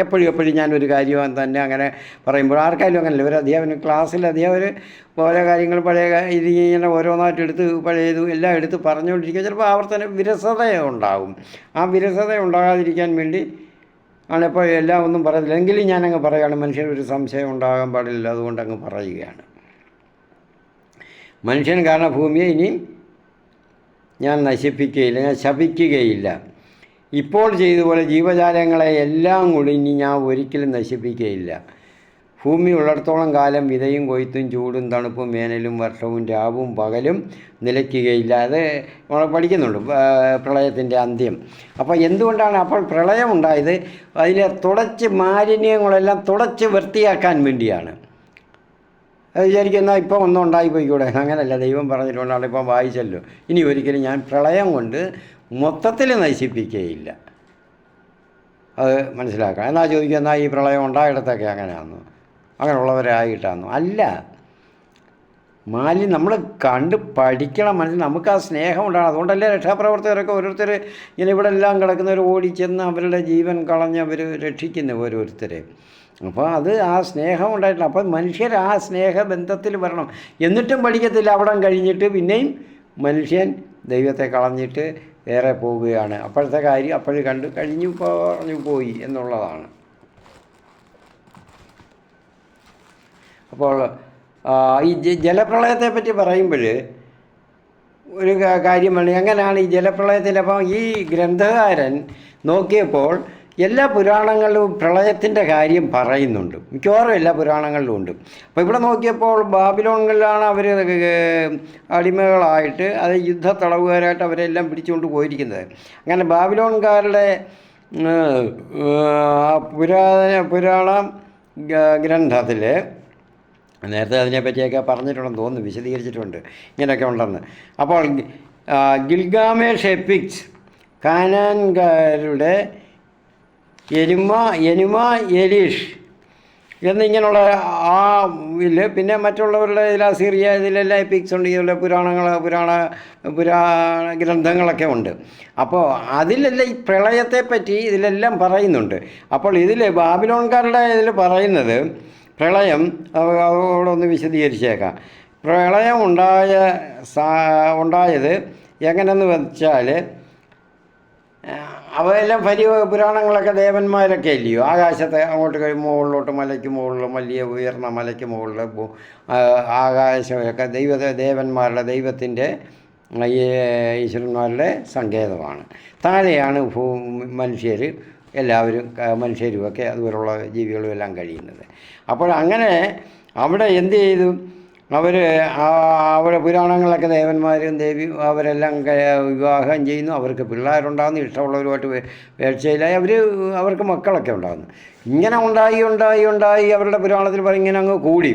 എപ്പോഴും ഞാനൊരു കാര്യം തന്നെ അങ്ങനെ പറയുമ്പോൾ ആർക്കായാലും അങ്ങനല്ല. ഒരു അധ്യാപനം ക്ലാസ്സിൽ അധ്യാപകർ ഓരോ കാര്യങ്ങൾ പഴയ ഇത് ഇങ്ങനെ ഓരോന്നായിട്ട് എടുത്ത് പഴയതും എല്ലാം എടുത്ത് പറഞ്ഞുകൊണ്ടിരിക്കുക, ചിലപ്പോൾ ആവർത്തന വിരസത ഉണ്ടാകും. ആ വിരസത ഉണ്ടാകാതിരിക്കാൻ വേണ്ടി ആണ് ഇപ്പോൾ എല്ലാം ഒന്നും പറയുന്നില്ല. എങ്കിലും ഞാനങ്ങ് പറയുകയാണ്, മനുഷ്യനൊരു സംശയം ഉണ്ടാകാൻ പാടില്ല, അതുകൊണ്ട് അങ്ങ് പറയുകയാണ്. മനുഷ്യൻ കാരണം ഭൂമിയെ ഇനിയും ഞാൻ നശിപ്പിക്കുകയില്ല, ഞാൻ ശപിക്കുകയില്ല. ഇപ്പോൾ ചെയ്തതുപോലെ ജീവജാലങ്ങളെ എല്ലാം കൂടി ഇനി ഞാൻ ഒരിക്കലും നശിപ്പിക്കുകയില്ല. ഭൂമി ഉള്ളിടത്തോളം കാലം വിതയും കൊയ്ത്തും ചൂടും തണുപ്പും വേനലും വർഷവും രാവും പകലും നിലയ്ക്കുകയില്ല. അത് നമ്മൾ പഠിക്കുന്നുണ്ട്, പ്രളയത്തിൻ്റെ അന്ത്യം. അപ്പോൾ എന്തുകൊണ്ടാണ് അപ്പോൾ പ്രളയം ഉണ്ടായത്? അതിലെ മാലിന്യങ്ങളെല്ലാം തുടച്ച് വൃത്തിയാക്കാൻ വേണ്ടിയാണ്. അത് വിചാരിക്കുന്ന ഇപ്പോൾ ഒന്നും ഉണ്ടായിപ്പോയിക്കൂടെ, അങ്ങനല്ല. ദൈവം പറഞ്ഞിട്ടുണ്ടാണ്, ഇപ്പം വായിച്ചല്ലോ, ഇനി ഒരിക്കലും ഞാൻ പ്രളയം കൊണ്ട് മൊത്തത്തിൽ നശിപ്പിക്കുകയില്ല. അത് മനസ്സിലാക്കണം. എന്നാൽ ചോദിക്കുക, എന്നാൽ ഈ പ്രളയം ഉണ്ടായിടത്തൊക്കെ അങ്ങനെയാണെന്നോ, അങ്ങനെയുള്ളവരായിട്ടാണെന്നോ? അല്ല, നമ്മൾ കണ്ട് പഠിക്കണം, നമുക്ക് ആ സ്നേഹം ഉണ്ടാകണം. അതുകൊണ്ടല്ലേ രക്ഷാപ്രവർത്തകരൊക്കെ ഓരോരുത്തർ ഇങ്ങനെ ഇവിടെ എല്ലാം കിടക്കുന്നവർ ഓടിച്ചെന്ന് അവരുടെ ജീവൻ കളഞ്ഞ് അവർ രക്ഷിക്കുന്നു ഓരോരുത്തരെ. അപ്പോൾ അത് ആ സ്നേഹം ഉണ്ടായിട്ടില്ല. അപ്പോൾ മനുഷ്യർ ആ സ്നേഹബന്ധത്തിൽ വരണം. എന്നിട്ടും പഠിക്കത്തില്ല. അവിടം കഴിഞ്ഞിട്ട് പിന്നെയും മനുഷ്യൻ ദൈവത്തെ കളഞ്ഞിട്ട് വേറെ പോവുകയാണ്. അപ്പോഴത്തെ കാര്യം അപ്പോഴും കണ്ട് പറഞ്ഞു പോയി എന്നുള്ളതാണ്. അപ്പോൾ ഈ ജലപ്രളയത്തെ പറ്റി പറയുമ്പോൾ ഒരു കാര്യം വേണം. എങ്ങനെയാണ് ഈ ജലപ്രളയത്തിൻ്റെ? അപ്പം ഈ ഗ്രന്ഥകാരൻ നോക്കിയപ്പോൾ എല്ലാ പുരാണങ്ങളിലും പ്രളയത്തിൻ്റെ കാര്യം പറയുന്നുണ്ട്, മിക്കവാറും എല്ലാ പുരാണങ്ങളിലും ഉണ്ട്. അപ്പോൾ ഇവിടെ നോക്കിയപ്പോൾ ബാബിലോണിലാണ് അവർ അടിമകളായിട്ട്, അത് യുദ്ധത്തടവുകാരായിട്ട് അവരെല്ലാം പിടിച്ചുകൊണ്ട് പോയിരിക്കുന്നത്. അങ്ങനെ ബാബിലോൺകാരുടെ പുരാണ ഗ്രന്ഥത്തിൽ നേരത്തെ അതിനെപ്പറ്റിയൊക്കെ പറഞ്ഞിട്ടുണ്ടെന്ന് തോന്നുന്നു, വിശദീകരിച്ചിട്ടുണ്ട്, ഇങ്ങനെയൊക്കെ ഉണ്ടെന്ന്. അപ്പോൾ ഗിൽഗാമേഷ് എപ്പിക്സ്, കാനാൻകാരുടെ എനിമ എലീഷ് എന്നിങ്ങനെയുള്ള ആ പിന്നെ മറ്റുള്ളവരുടെ ഇതിൽ അസീറിയ ഇതിലെല്ലാം എപ്പിക്സ് ഉണ്ട്, ഇതിലെ പുരാണ ഗ്രന്ഥങ്ങളൊക്കെ ഉണ്ട്. അപ്പോൾ അതിലെല്ലാം ഈ പ്രളയത്തെപ്പറ്റി ഇതിലെല്ലാം പറയുന്നുണ്ട്. അപ്പോൾ ഇതിൽ ബാബിലോൺകാരുടെ ഇതിൽ പറയുന്നത് പ്രളയം, അതോടൊന്ന് വിശദീകരിച്ചേക്കാം. പ്രളയം ഉണ്ടായത് എങ്ങനെയെന്ന് വെച്ചാൽ, അവയെല്ലാം പുരാണങ്ങളൊക്കെ ദേവന്മാരൊക്കെ അല്ലയോ, ആകാശത്തെ അങ്ങോട്ട് മുകളിലോട്ട് മലയ്ക്ക് മുകളിൽ, വലിയ ഉയർന്ന മലയ്ക്ക് മുകളിൽ ആകാശമൊക്കെ ദേവന്മാരുടെ ദൈവത്തിൻ്റെ ഈശ്വരന്മാരുടെ സങ്കേതമാണ്. താഴെയാണ് മനുഷ്യർ എല്ലാവരും മനുഷ്യരുമൊക്കെ അതുപോലുള്ള ജീവികളും എല്ലാം കഴിയുന്നത്. അപ്പോൾ അങ്ങനെ അവിടെ എന്ത് ചെയ്തു, അവർ അവിടെ പുരാണങ്ങളൊക്കെ ദേവന്മാരും ദേവിയും അവരെല്ലാം വിവാഹം ചെയ്യുന്നു, അവർക്ക് പിള്ളേരുണ്ടാകുന്നു, ഇഷ്ടമുള്ളവരുമായിട്ട് വേഴ്ചയിലായി അവർക്ക് മക്കളൊക്കെ ഉണ്ടാകുന്നു. ഇങ്ങനെ ഉണ്ടായി അവരുടെ പുരാണത്തിൽ പറയും ഇങ്ങനെ അങ്ങ് കൂടി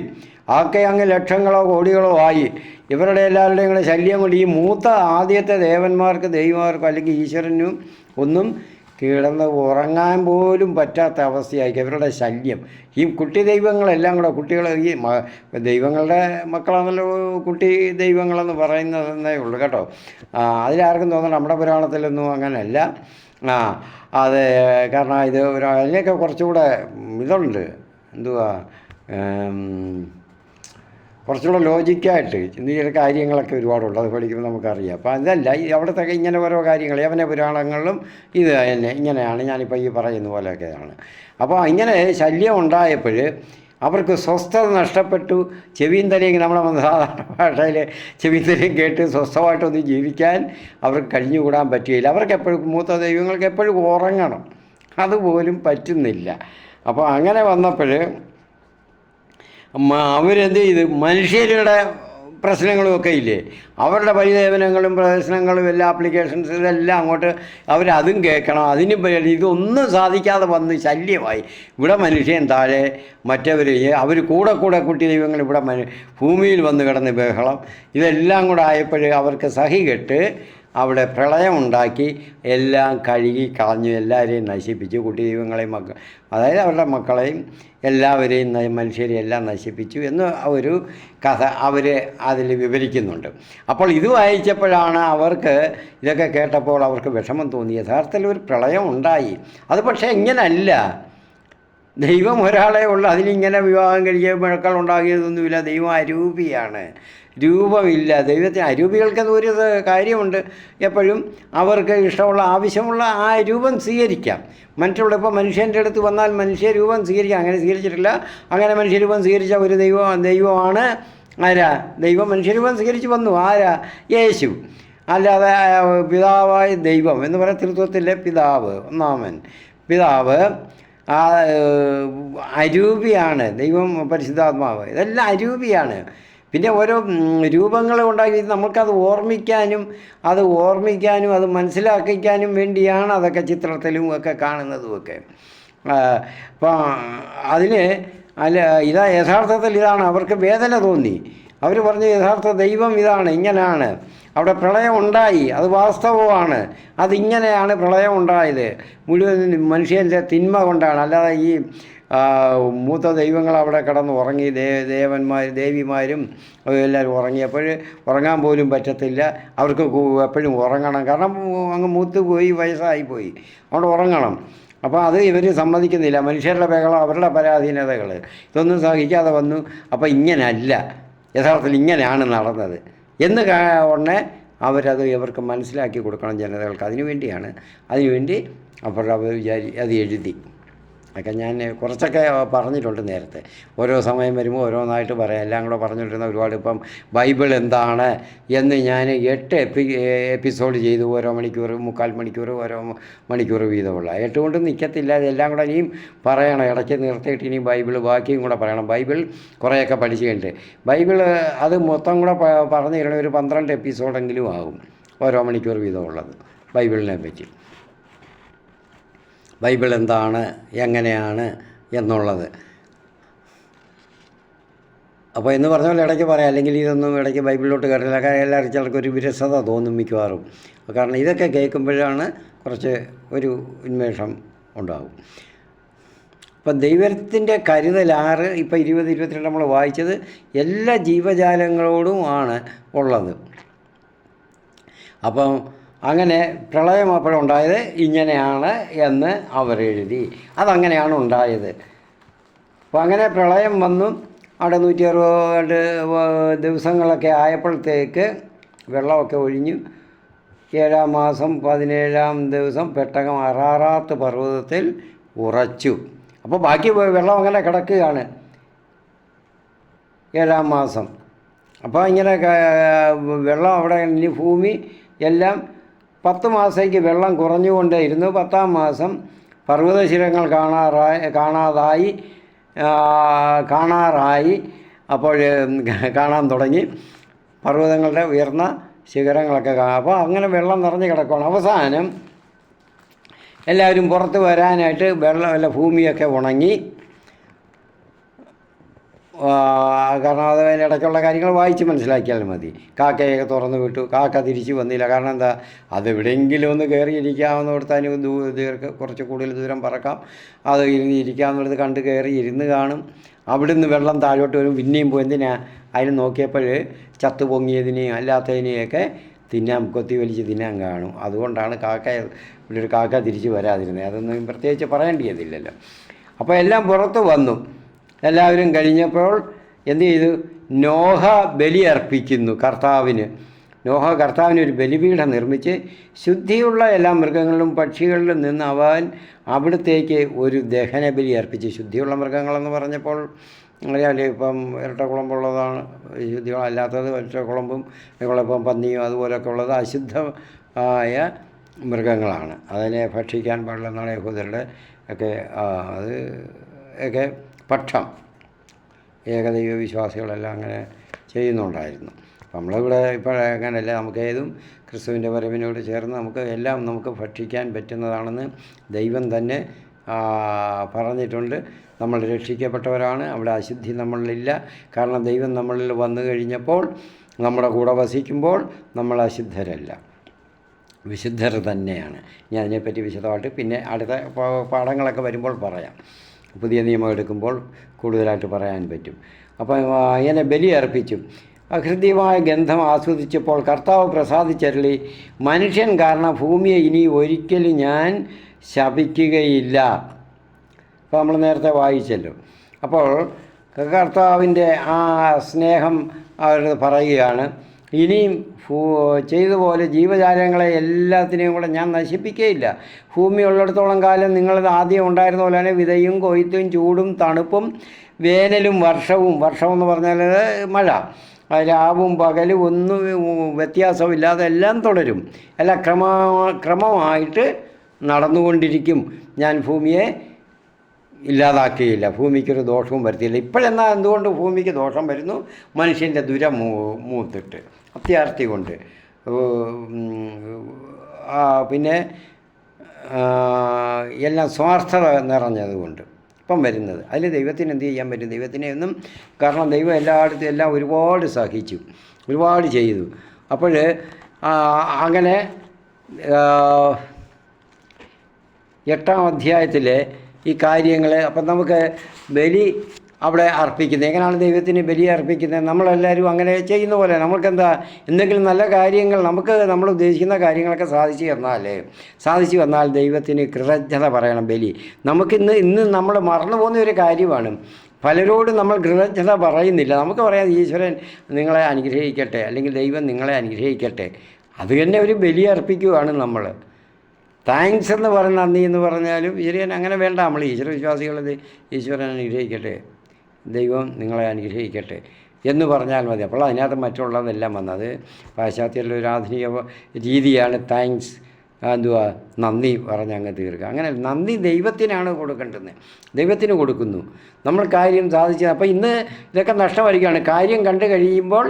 ആക്കെ അങ്ങ് ലക്ഷങ്ങളോ കോടികളോ ആയി. ഇവരുടെ എല്ലാവരുടെയും കൂടെ ശല്യം കൊണ്ട് ഈ മൂത്ത ആദ്യത്തെ ദേവന്മാർക്ക് ദൈവമാർക്കും അല്ലെങ്കിൽ ഈശ്വരനും ഒന്നും കിടന്ന് ഉറങ്ങാൻ പോലും പറ്റാത്ത അവസ്ഥയായിരിക്കും ഇവരുടെ ശല്യം. ഈ കുട്ടി ദൈവങ്ങളെല്ലാം കൂടെ കുട്ടികൾ ഈ ദൈവങ്ങളുടെ മക്കളാണല്ലോ കുട്ടി ദൈവങ്ങളെന്ന് പറയുന്നതെന്നേ ഉള്ളൂ കേട്ടോ. അതിലാർക്കും തോന്നണം നമ്മുടെ പുരാണത്തിലൊന്നും അങ്ങനെയല്ല. അത് കാരണം ഇത് അതിനൊക്കെ കുറച്ചുകൂടെ ഇതുണ്ട്, എന്തുവാ, കുറച്ചുകൂടെ ലോജിക്കായിട്ട് ചില കാര്യങ്ങളൊക്കെ ഒരുപാടുണ്ട്. അത് പഠിക്കുമ്പോൾ നമുക്കറിയാം. അപ്പോൾ അതല്ല അവിടുത്തെ ഇങ്ങനെ ഓരോ കാര്യങ്ങൾ യവന പുരാണങ്ങളിലും ഇത് തന്നെ ഇങ്ങനെയാണ് ഞാനിപ്പോൾ ഈ പറയുന്ന പോലെയൊക്കെയാണ്. അപ്പോൾ ഇങ്ങനെ ശല്യം ഉണ്ടായപ്പോൾ അവർക്ക് സ്വസ്ഥത നഷ്ടപ്പെട്ടു. ചെവിയും തലയും നമ്മുടെ സാധാരണ ഭാഷയിൽ ചെവിയും തലയും കേട്ട് സ്വസ്ഥമായിട്ടൊന്നും ജീവിക്കാൻ അവർക്ക് കഴിഞ്ഞുകൂടാൻ പറ്റുകയില്ല. അവർക്ക് എപ്പോഴും മൂത്ത ദൈവങ്ങൾക്ക് എപ്പോഴും ഉറങ്ങണം, അതുപോലും പറ്റുന്നില്ല. അപ്പോൾ അങ്ങനെ വന്നപ്പോൾ അവരെന്ത് ചെയ്ത് മനുഷ്യരുടെ പ്രശ്നങ്ങളുമൊക്കെ ഇല്ലേ, അവരുടെ പരിദേവനങ്ങളും പ്രശ്നങ്ങളും എല്ലാ ആപ്ലിക്കേഷൻസ് ഇതെല്ലാം അങ്ങോട്ട് അവരതും കേൾക്കണം. അതിന് ഇതൊന്നും സാധിക്കാതെ വന്ന് ശല്യമായി. ഇവിടെ മനുഷ്യൻ താഴെ മറ്റവർ കൂടെ കുട്ടി ദൈവങ്ങൾ ഇവിടെ ഭൂമിയിൽ വന്ന് കിടന്ന് ബഹളം. ഇതെല്ലാം കൂടെ ആയപ്പോൾ അവർക്ക് സഹികെട്ട് അവിടെ പ്രളയമുണ്ടാക്കി എല്ലാം കഴുകി കളഞ്ഞു, എല്ലാവരെയും നശിപ്പിച്ചു. കുട്ടി ദൈവങ്ങളെയും അതായത് അവരുടെ മക്കളെയും എല്ലാവരെയും മനുഷ്യരെയും എല്ലാം നശിപ്പിച്ചു എന്ന് ഒരു കഥ അവർ അതിൽ വിവരിക്കുന്നുണ്ട്. അപ്പോൾ ഇത് വായിച്ചപ്പോഴാണ് അവർക്ക് ഇതൊക്കെ കേട്ടപ്പോൾ അവർക്ക് വിഷമം തോന്നി. യഥാർത്ഥത്തിൽ ഒരു പ്രളയം ഉണ്ടായി, അത് പക്ഷേ ഇങ്ങനല്ല. ദൈവം ഒരാളെ ഉള്ളു, അതിനിങ്ങനെ വിവാഹം കഴിക്കുക മഴക്കൾ ഉണ്ടാകിയതൊന്നുമില്ല. ദൈവം അരൂപിയാണ്, രൂപമില്ല. ദൈവത്തിന് അരൂപികൾക്കെന്ന് ഒരു കാര്യമുണ്ട്, എപ്പോഴും അവർക്ക് ഇഷ്ടമുള്ള ആവശ്യമുള്ള ആ രൂപം സ്വീകരിക്കാം. മറ്റുള്ള ഇപ്പോൾ മനുഷ്യൻ്റെ അടുത്ത് വന്നാൽ മനുഷ്യരൂപം സ്വീകരിക്കാം, അങ്ങനെ സ്വീകരിച്ചിട്ടില്ല. അങ്ങനെ മനുഷ്യരൂപം സ്വീകരിച്ച ഒരു ദൈവമാണ് ആരാ? ദൈവം മനുഷ്യരൂപം സ്വീകരിച്ച് വന്നു. ആരാ? യേശു. അല്ലാതെ പിതാവായ ദൈവം എന്ന് പറയുന്ന തൃത്വത്തിലെ പിതാവ്, ഒന്നാമൻ പിതാവ് അരൂപിയാണ്. ദൈവം പരിശുദ്ധാത്മാവ് ഇതെല്ലാം അരൂപിയാണ്. പിന്നെ ഓരോ രൂപങ്ങൾ ഉണ്ടാക്കി നമുക്കത് ഓർമ്മിക്കാനും അത് മനസ്സിലാക്കിക്കാനും വേണ്ടിയാണ് അതൊക്കെ ചിത്രത്തിലും ഒക്കെ കാണുന്നതുമൊക്കെ. അപ്പോൾ അതിന് യഥാർത്ഥത്തിൽ ഇതാണ് അവർക്ക് വേദന തോന്നി. അവർ പറഞ്ഞു യഥാർത്ഥ ദൈവം ഇതാണ്, ഇങ്ങനെയാണ്. അവിടെ പ്രളയം ഉണ്ടായി, അത് വാസ്തവമാണ്. അതിങ്ങനെയാണ് പ്രളയം ഉണ്ടായത്, മുഴുവൻ മനുഷ്യൻ്റെ തിന്മ കൊണ്ടാണ്. അല്ലാതെ ഈ മൂത്ത ദൈവങ്ങൾ അവിടെ കിടന്ന് ഉറങ്ങി, ദേവിമാരും എല്ലാവരും ഉറങ്ങിയപ്പോൾ ഉറങ്ങാൻ പോലും പറ്റത്തില്ല. അവർക്ക് എപ്പോഴും ഉറങ്ങണം, കാരണം അങ്ങ് മൂത്ത് പോയി, വയസ്സായിപ്പോയി, അവിടെ ഉറങ്ങണം. അപ്പോൾ അത് ഇവർ സമ്മതിക്കുന്നില്ല. മനുഷ്യരുടെ ബഹളം, അവരുടെ പരാധീനതകൾ, ഇതൊന്നും സഹിക്കാതെ വന്നു. അപ്പോൾ ഇങ്ങനല്ല, യഥാർത്ഥത്തിൽ ഇങ്ങനെയാണ് നടന്നത് എന്ന് ഉടനെ അവരത് ഇവർക്ക് മനസ്സിലാക്കി കൊടുക്കണം ജനതകൾക്ക്. അതിനുവേണ്ടി അവർ അത് എഴുതി. ഒക്കെ ഞാൻ കുറച്ചൊക്കെ പറഞ്ഞിട്ടുണ്ട് നേരത്തെ. ഓരോ സമയം വരുമ്പോൾ ഓരോന്നായിട്ട് പറയാം. എല്ലാം കൂടെ പറഞ്ഞുകൊണ്ടിരുന്ന ഒരുപാട്. ഇപ്പം ബൈബിൾ എന്താണ് എന്ന് ഞാൻ 8 എപ്പിസോഡ് ചെയ്തു. ഓരോ മണിക്കൂർ, 3/4 മണിക്കൂർ, ഓരോ മണിക്കൂർ വീതമുള്ള 8 കൊണ്ട് നിൽക്കത്തില്ല. ഇതെല്ലാം കൂടെ ഇനിയും പറയണം. ഇടയ്ക്ക് നിർത്തിയിട്ട് ഇനിയും ബൈബിൾ ബാക്കിയും കൂടെ പറയണം. ബൈബിൾ കുറേയൊക്കെ പഠിച്ചു കഴിഞ്ഞിട്ട് ബൈബിൾ അത് മൊത്തം കൂടെ പറഞ്ഞു തരണം. ഒരു 12 എപ്പിസോഡെങ്കിലും ആകും ഓരോ മണിക്കൂർ വീതമുള്ളത് ബൈബിളിനെ പറ്റി. ബൈബിൾ എന്താണ്, എങ്ങനെയാണ് എന്നുള്ളത്. അപ്പോൾ എന്ന് പറഞ്ഞ പോലെ ഇടയ്ക്ക് പറയാം. അല്ലെങ്കിൽ ഇതൊന്നും ഇടയ്ക്ക് ബൈബിളിലോട്ട് കയറില്ല. എല്ലാവർക്കും ചിലർക്ക് ഒരു വിരസത തോന്നും മിക്കവാറും. കാരണം ഇതൊക്കെ കേൾക്കുമ്പോഴാണ് കുറച്ച് ഒരു ഉന്മേഷം ഉണ്ടാകും. അപ്പം ദൈവത്തിൻ്റെ കരുതൽ 6 ഇപ്പോൾ 20, 22 നമ്മൾ വായിച്ചത് എല്ലാ ജീവജാലങ്ങളോടും ആണ് ഉള്ളത്. അപ്പം അങ്ങനെ പ്രളയം അപ്പോഴുണ്ടായത് ഇങ്ങനെയാണ് എന്ന് അവരെഴുതി. അതങ്ങനെയാണ് ഉണ്ടായത്. അപ്പോൾ അങ്ങനെ പ്രളയം വന്നു. അവിടെ 160 ദിവസങ്ങളൊക്കെ ആയപ്പോഴത്തേക്ക് വെള്ളമൊക്കെ ഒഴിഞ്ഞു. 7-ാം മാസം 17-ാം ദിവസം പെട്ടകം അറാറാത്ത് പർവ്വതത്തിൽ ഉറച്ചു. അപ്പോൾ ബാക്കി വെള്ളം അങ്ങനെ കിടക്കുകയാണ് 7-ാം മാസം. അപ്പോൾ ഇങ്ങനെ വെള്ളം അവിടെ ഇനി ഭൂമി എല്ലാം 10 മാസത്തേക്ക് വെള്ളം കുറഞ്ഞുകൊണ്ടേയിരുന്നു. 10-ാം മാസം പർവ്വതശിഖരങ്ങൾ കാണാറായി. അപ്പോൾ കാണാൻ തുടങ്ങി. പർവ്വതങ്ങളുടെ ഉയർന്ന ശിഖരങ്ങളൊക്കെ അപ്പോൾ അങ്ങനെ വെള്ളം നിറഞ്ഞ് കിടക്കുകയാണ്. അവസാനം എല്ലാവരും പുറത്ത് വരാനായിട്ട് ഭൂമിയൊക്കെ ഉണങ്ങി. കാരണം അത് ഇടയ്ക്കുള്ള കാര്യങ്ങൾ വായിച്ച് മനസ്സിലാക്കിയാൽ മതി. കാക്കയൊക്കെ തുറന്നു വിട്ടു. കാക്ക തിരിച്ചു വന്നില്ല. കാരണം എന്താ, അതെവിടെയെങ്കിലും ഒന്ന് കയറിയിരിക്കാവുന്നിടത്ത് അതിന് കുറച്ച് കൂടുതൽ ദൂരം പറക്കാം. അത് ഇരിക്കാവുന്നിടത്ത് കണ്ട് കയറി ഇരുന്ന് കാണും. അവിടുന്ന് വെള്ളം താഴോട്ട് വരും. പിന്നെയും പോയി എന്തിനാ അതിന് നോക്കിയപ്പോൾ ചത്തു പൊങ്ങിയതിനെയും അല്ലാത്തതിനെയൊക്കെ കൊത്തി വലിച്ച് തിന്നാൻ കാണും. അതുകൊണ്ടാണ് ഇവിടെ ഒരു കാക്ക തിരിച്ച് വരാതിരുന്നത്. അതൊന്നും പ്രത്യേകിച്ച് പറയേണ്ടതില്ലല്ലോ. അപ്പോൾ എല്ലാം പുറത്ത് വന്നു. എല്ലാവരും കഴിഞ്ഞപ്പോൾ എന്ത് ചെയ്തു? നോഹ ബലി അർപ്പിക്കുന്നു കർത്താവിന്. കർത്താവിന് ഒരു ബലിപീഠം നിർമ്മിച്ച് ശുദ്ധിയുള്ള എല്ലാ മൃഗങ്ങളിലും പക്ഷികളിലും നിന്ന് അവൻ അവിടത്തേക്ക് ഒരു ദഹനബലി അർപ്പിച്ച്. ശുദ്ധിയുള്ള മൃഗങ്ങളെന്ന് പറഞ്ഞപ്പോൾ അറിയാമല്ലേ, ഇപ്പം ഇരട്ടക്കുളമ്പുള്ളതാണ് ശുദ്ധികളല്ലാത്തത്. ഇരട്ടക്കുളമ്പും ഇപ്പം പന്നിയും അതുപോലെയൊക്കെ ഉള്ളത് അശുദ്ധമായ മൃഗങ്ങളാണ്. അതിനെ ഭക്ഷിക്കാൻ പാടില്ലെന്നാണ് യഹൂദരുടെ ഒക്കെ അത് ഒക്കെ പക്ഷം. ഏകദൈവ വിശ്വാസികളെല്ലാം അങ്ങനെ ചെയ്യുന്നുണ്ടായിരുന്നു. നമ്മളിവിടെ ഇപ്പോൾ അങ്ങനെയല്ല. നമുക്ക് ഏതും ക്രിസ്തുവിൻ്റെ വരവിനോട് ചേർന്ന് നമുക്ക് ഭക്ഷിക്കാൻ പറ്റുന്നതാണെന്ന് ദൈവം തന്നെ പറഞ്ഞിട്ടുണ്ട്. നമ്മൾ രക്ഷിക്കപ്പെട്ടവരാണ്. അവിടെ അശുദ്ധി നമ്മളിലില്ല. കാരണം ദൈവം നമ്മളിൽ വന്നു കഴിഞ്ഞപ്പോൾ, നമ്മുടെ കൂടെ വസിക്കുമ്പോൾ നമ്മൾ അശുദ്ധരല്ല, വിശുദ്ധർ തന്നെയാണ്. ഞാൻ അതിനെപ്പറ്റി വിശദമായിട്ട് പിന്നെ അടുത്ത പാഠങ്ങളൊക്കെ വരുമ്പോൾ പറയാം. പുതിയ നിയമം എടുക്കുമ്പോൾ കൂടുതലായിട്ട് പറയാൻ പറ്റും. അപ്പം ഇങ്ങനെ ബലി അർപ്പിച്ചു. ഹൃദ്യമായ ഗന്ധം ആസ്വദിച്ചപ്പോൾ കർത്താവ് പ്രസാദിച്ചരുളി, മനുഷ്യൻ കാരണം ഭൂമിയെ ഇനി ഒരിക്കലും ഞാൻ ശപിക്കുകയില്ല. അപ്പോൾ നമ്മൾ നേരത്തെ വായിച്ചല്ലോ. അപ്പോൾ കർത്താവിൻ്റെ ആ സ്നേഹം അവർ പറയുകയാണ്, ഇനിയും ചെയ്തതുപോലെ ജീവജാലങ്ങളെ എല്ലാത്തിനെയും കൂടെ ഞാൻ നശിപ്പിക്കുകയില്ല. ഭൂമി ഉള്ളിടത്തോളം കാലം നിങ്ങളത് ആദ്യം ഉണ്ടായിരുന്ന പോലെ തന്നെ വിതയും കൊയ്ത്തും ചൂടും തണുപ്പും വേനലും വർഷം എന്ന് പറഞ്ഞാൽ മഴ, രാവും പകലും ഒന്നും വ്യത്യാസമില്ലാതെ എല്ലാം തുടരും. എല്ലാം ക്രമമായിട്ട് നടന്നുകൊണ്ടിരിക്കും. ഞാൻ ഭൂമിയെ ഇല്ലാതാക്കുകയില്ല, ഭൂമിക്കൊരു ദോഷവും വരുത്തിയില്ല. ഇപ്പോഴെന്നാൽ എന്തുകൊണ്ട് ഭൂമിക്ക് ദോഷം വരുന്നു? മനുഷ്യൻ്റെ മൂത്തിട്ട് അത്യാർത്തി കൊണ്ട്, പിന്നെ എല്ലാം സ്വാർത്ഥത നിറഞ്ഞതുകൊണ്ട് ഇപ്പം വരുന്നത്. അതിൽ ദൈവത്തിന് എന്ത് ചെയ്യാൻ പറ്റും? ദൈവത്തിനെ ഒന്നും, കാരണം ദൈവം എല്ലായിടത്തും എല്ലാം ഒരുപാട് സഹിച്ചു, ഒരുപാട് ചെയ്തു. അപ്പോൾ അങ്ങനെ 8-ാം അധ്യായത്തിൽ ഈ കാര്യങ്ങൾ, അപ്പം നമുക്ക് ബലി അവിടെ അർപ്പിക്കുന്നത് എങ്ങനെയാണ്? ദൈവത്തിന് ബലി അർപ്പിക്കുന്നത് നമ്മളെല്ലാവരും അങ്ങനെ ചെയ്യുന്ന പോലെ. നമുക്കെന്താ, എന്തെങ്കിലും നല്ല കാര്യങ്ങൾ നമ്മൾ ഉദ്ദേശിക്കുന്ന കാര്യങ്ങളൊക്കെ സാധിച്ചു വന്നാൽ ദൈവത്തിന് കൃതജ്ഞത പറയണം. ബലി ഇന്ന് നമ്മൾ മറന്നു പോകുന്ന ഒരു കാര്യമാണ്. പലരോടും നമ്മൾ കൃതജ്ഞത പറയുന്നില്ല. നമുക്ക് പറയാം, ഈശ്വരൻ നിങ്ങളെ അനുഗ്രഹിക്കട്ടെ, അല്ലെങ്കിൽ ദൈവം നിങ്ങളെ അനുഗ്രഹിക്കട്ടെ. അത് തന്നെ ഒരു ബലി അർപ്പിക്കുകയാണ് നമ്മൾ. താങ്ക്സ് എന്ന് പറഞ്ഞ നന്ദി എന്ന് പറഞ്ഞാലും ഈശ്വരൻ അങ്ങനെ വേണ്ട. നമ്മൾ ഈശ്വര വിശ്വാസികളത് ഈശ്വരൻ അനുഗ്രഹിക്കട്ടെ, ദൈവം നിങ്ങളെ അനുഗ്രഹിക്കട്ടെ എന്ന് പറഞ്ഞാൽ മതി. അപ്പോൾ അതിനകത്ത് മറ്റുള്ളതെല്ലാം വന്നത് പാശ്ചാത്യത്തിലുള്ള ഒരു ആധുനിക രീതിയാണ്. താങ്ക്സ്, നന്ദി പറഞ്ഞ് അങ്ങ് തീർക്കുക. അങ്ങനെ നന്ദി ദൈവത്തിനാണ് കൊടുക്കേണ്ടത്. ദൈവത്തിന് കൊടുക്കുന്നു. നമ്മൾ കാര്യം സാധിച്ചത്. അപ്പോൾ ഇന്ന് ഇതൊക്കെ നഷ്ടമായിരിക്കുകയാണ്. കാര്യം കണ്ടു കഴിയുമ്പോൾ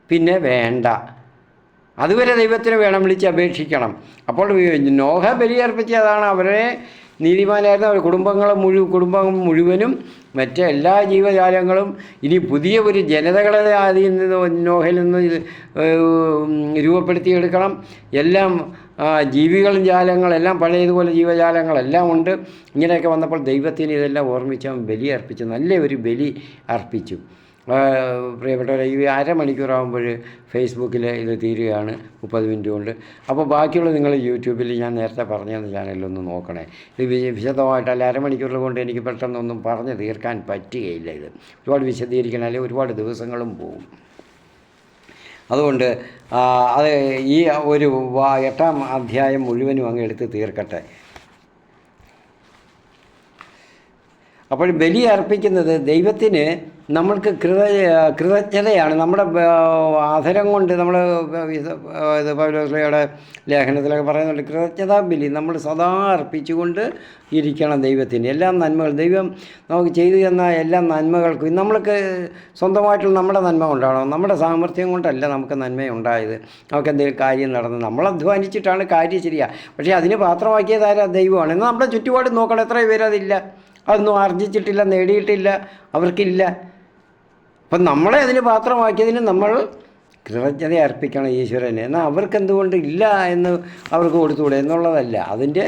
പിന്നെ വേണ്ട, അതുവരെ ദൈവത്തിന് വേണം, വിളിച്ച് അപേക്ഷിക്കണം. അപ്പോൾ നോഹ ബലിയർപ്പിച്ചതാണ്. അവരെ നീതിമാനായിരുന്ന അവർ കുടുംബം മുഴുവനും മറ്റെല്ലാ ജീവജാലങ്ങളും ഇനി പുതിയ ഒരു ജനതകളെ അതിൽ നിന്ന് നോഹയിൽ നിന്ന് രൂപപ്പെടുത്തിയെടുക്കണം. എല്ലാം ജീവികളും ജാലങ്ങളെല്ലാം പഴയതുപോലെ ജീവജാലങ്ങളെല്ലാം ഉണ്ട്. ഇങ്ങനെയൊക്കെ വന്നപ്പോൾ ദൈവത്തിന് ഇതെല്ലാം ഓർമ്മിച്ച് അവൻ ബലി അർപ്പിച്ചു, നല്ല ഒരു ബലി അർപ്പിച്ചു. പ്രിയപ്പെട്ടവരെ, ഈ അരമണിക്കൂറാകുമ്പോൾ ഫേസ്ബുക്കിൽ ഇത് തീരുകയാണ്, 30 മിനിറ്റ് കൊണ്ട്. അപ്പോൾ ബാക്കിയുള്ളത് നിങ്ങൾ യൂട്യൂബിൽ ഞാൻ നേരത്തെ പറഞ്ഞ ചാനലിലൊന്ന് നോക്കണേ. ഇത് വിശദമായിട്ടല്ല, അരമണിക്കൂറിൽ കൊണ്ട് എനിക്ക് പെട്ടെന്നൊന്നും പറഞ്ഞ് തീർക്കാൻ പറ്റുകയില്ല. ഇത് ഒരുപാട് വിശദീകരിക്കണം, അല്ലെങ്കിൽ ഒരുപാട് ദിവസങ്ങളും പോകും. അതുകൊണ്ട് അത് ഈ ഒരു 8-ാം അധ്യായം മുഴുവനും അങ്ങ് എടുത്ത് തീർക്കട്ടെ. അപ്പോൾ ബലി അർപ്പിക്കുന്നത് ദൈവത്തിന് നമ്മൾക്ക് കൃതജ്ഞതയാണ് നമ്മുടെ ആദരം കൊണ്ട് നമ്മൾ ഇത് പൗലോസ്ലീഹയുടെ ലേഖനത്തിലൊക്കെ പറയുന്നുണ്ട്, കൃതജ്ഞതാ ബലി നമ്മൾ സദാ അർപ്പിച്ചുകൊണ്ട് ഇരിക്കണം ദൈവത്തിന്. എല്ലാ നന്മകൾ ദൈവം നമുക്ക് ചെയ്തു തന്ന എല്ലാ നന്മകൾക്കും നമ്മൾക്ക് സ്വന്തമായിട്ടുള്ള നമ്മുടെ നന്മ കൊണ്ടാണോ, നമ്മുടെ സാമർഥ്യം കൊണ്ടല്ല നമുക്ക് നന്മ ഉണ്ടായത്. നമുക്ക് എന്തെങ്കിലും കാര്യം നടന്നു നമ്മൾ അധ്വാനിച്ചിട്ടാണ് കാര്യം ശരിയാ, പക്ഷേ അതിന് പാത്രമാക്കിയതാരാ? ദൈവമാണ്. എന്നാൽ നമ്മുടെ ചുറ്റുപാട് നോക്കണം, എത്രയോ പേരതില്ല, അതൊന്നും ആർജിച്ചിട്ടില്ല, നേടിയിട്ടില്ല, അവർക്കില്ല. അപ്പം നമ്മളെ അതിന് പാത്രമാക്കിയതിന് നമ്മൾ കൃതജ്ഞത അർപ്പിക്കണം ഈശ്വരനെ. എന്നാൽ അവർക്കെന്തുകൊണ്ട് ഇല്ല എന്ന് അവർക്ക് കൊടുത്തുകൂടെ എന്നുള്ളതല്ല, അതിൻ്റെ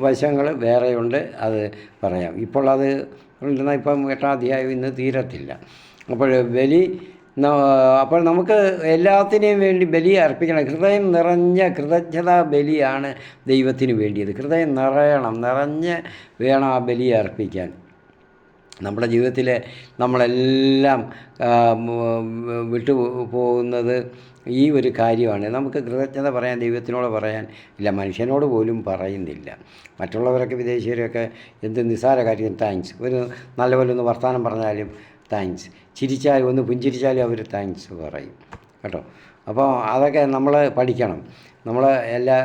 വശങ്ങൾ വേറെയുണ്ട്, അത് പറയാം. ഇപ്പോൾ അത് ഇപ്പം 8ാം അധ്യായം ഇന്ന് തീരത്തില്ല. അപ്പോൾ അപ്പോൾ നമുക്ക് എല്ലാത്തിനെയും വേണ്ടി ബലി അർപ്പിക്കണം. ഹൃദയം നിറഞ്ഞ കൃതജ്ഞതാ ബലിയാണ് ദൈവത്തിന് വേണ്ടിയത്. ഹൃദയം നിറഞ്ഞ് വേണം ആ ബലി അർപ്പിക്കാൻ. നമ്മുടെ ജീവിതത്തിൽ നമ്മളെല്ലാം വിട്ടു പോകുന്നത് ഈ ഒരു കാര്യമാണ്. നമുക്ക് കൃതജ്ഞത പറയാൻ ദൈവത്തിനോട് പറയാൻ ഇല്ല, മനുഷ്യനോട് പോലും പറയുന്നില്ല. മറ്റുള്ളവരൊക്കെ വിദേശീയരൊക്കെ എന്ത് നിസ്സാര കാര്യം താങ്ക്സ്, ഒരു നല്ലപോലെ ഒന്ന് വർത്തമാനം പറഞ്ഞാലും താങ്ക്സ്, ചിരിച്ചാലും ഒന്ന് പുഞ്ചിരിച്ചാലും അവർ താങ്ക്സ് പറയും കേട്ടോ. അപ്പോൾ അതൊക്കെ നമ്മൾ പഠിക്കണം. നമ്മൾ എല്ലാ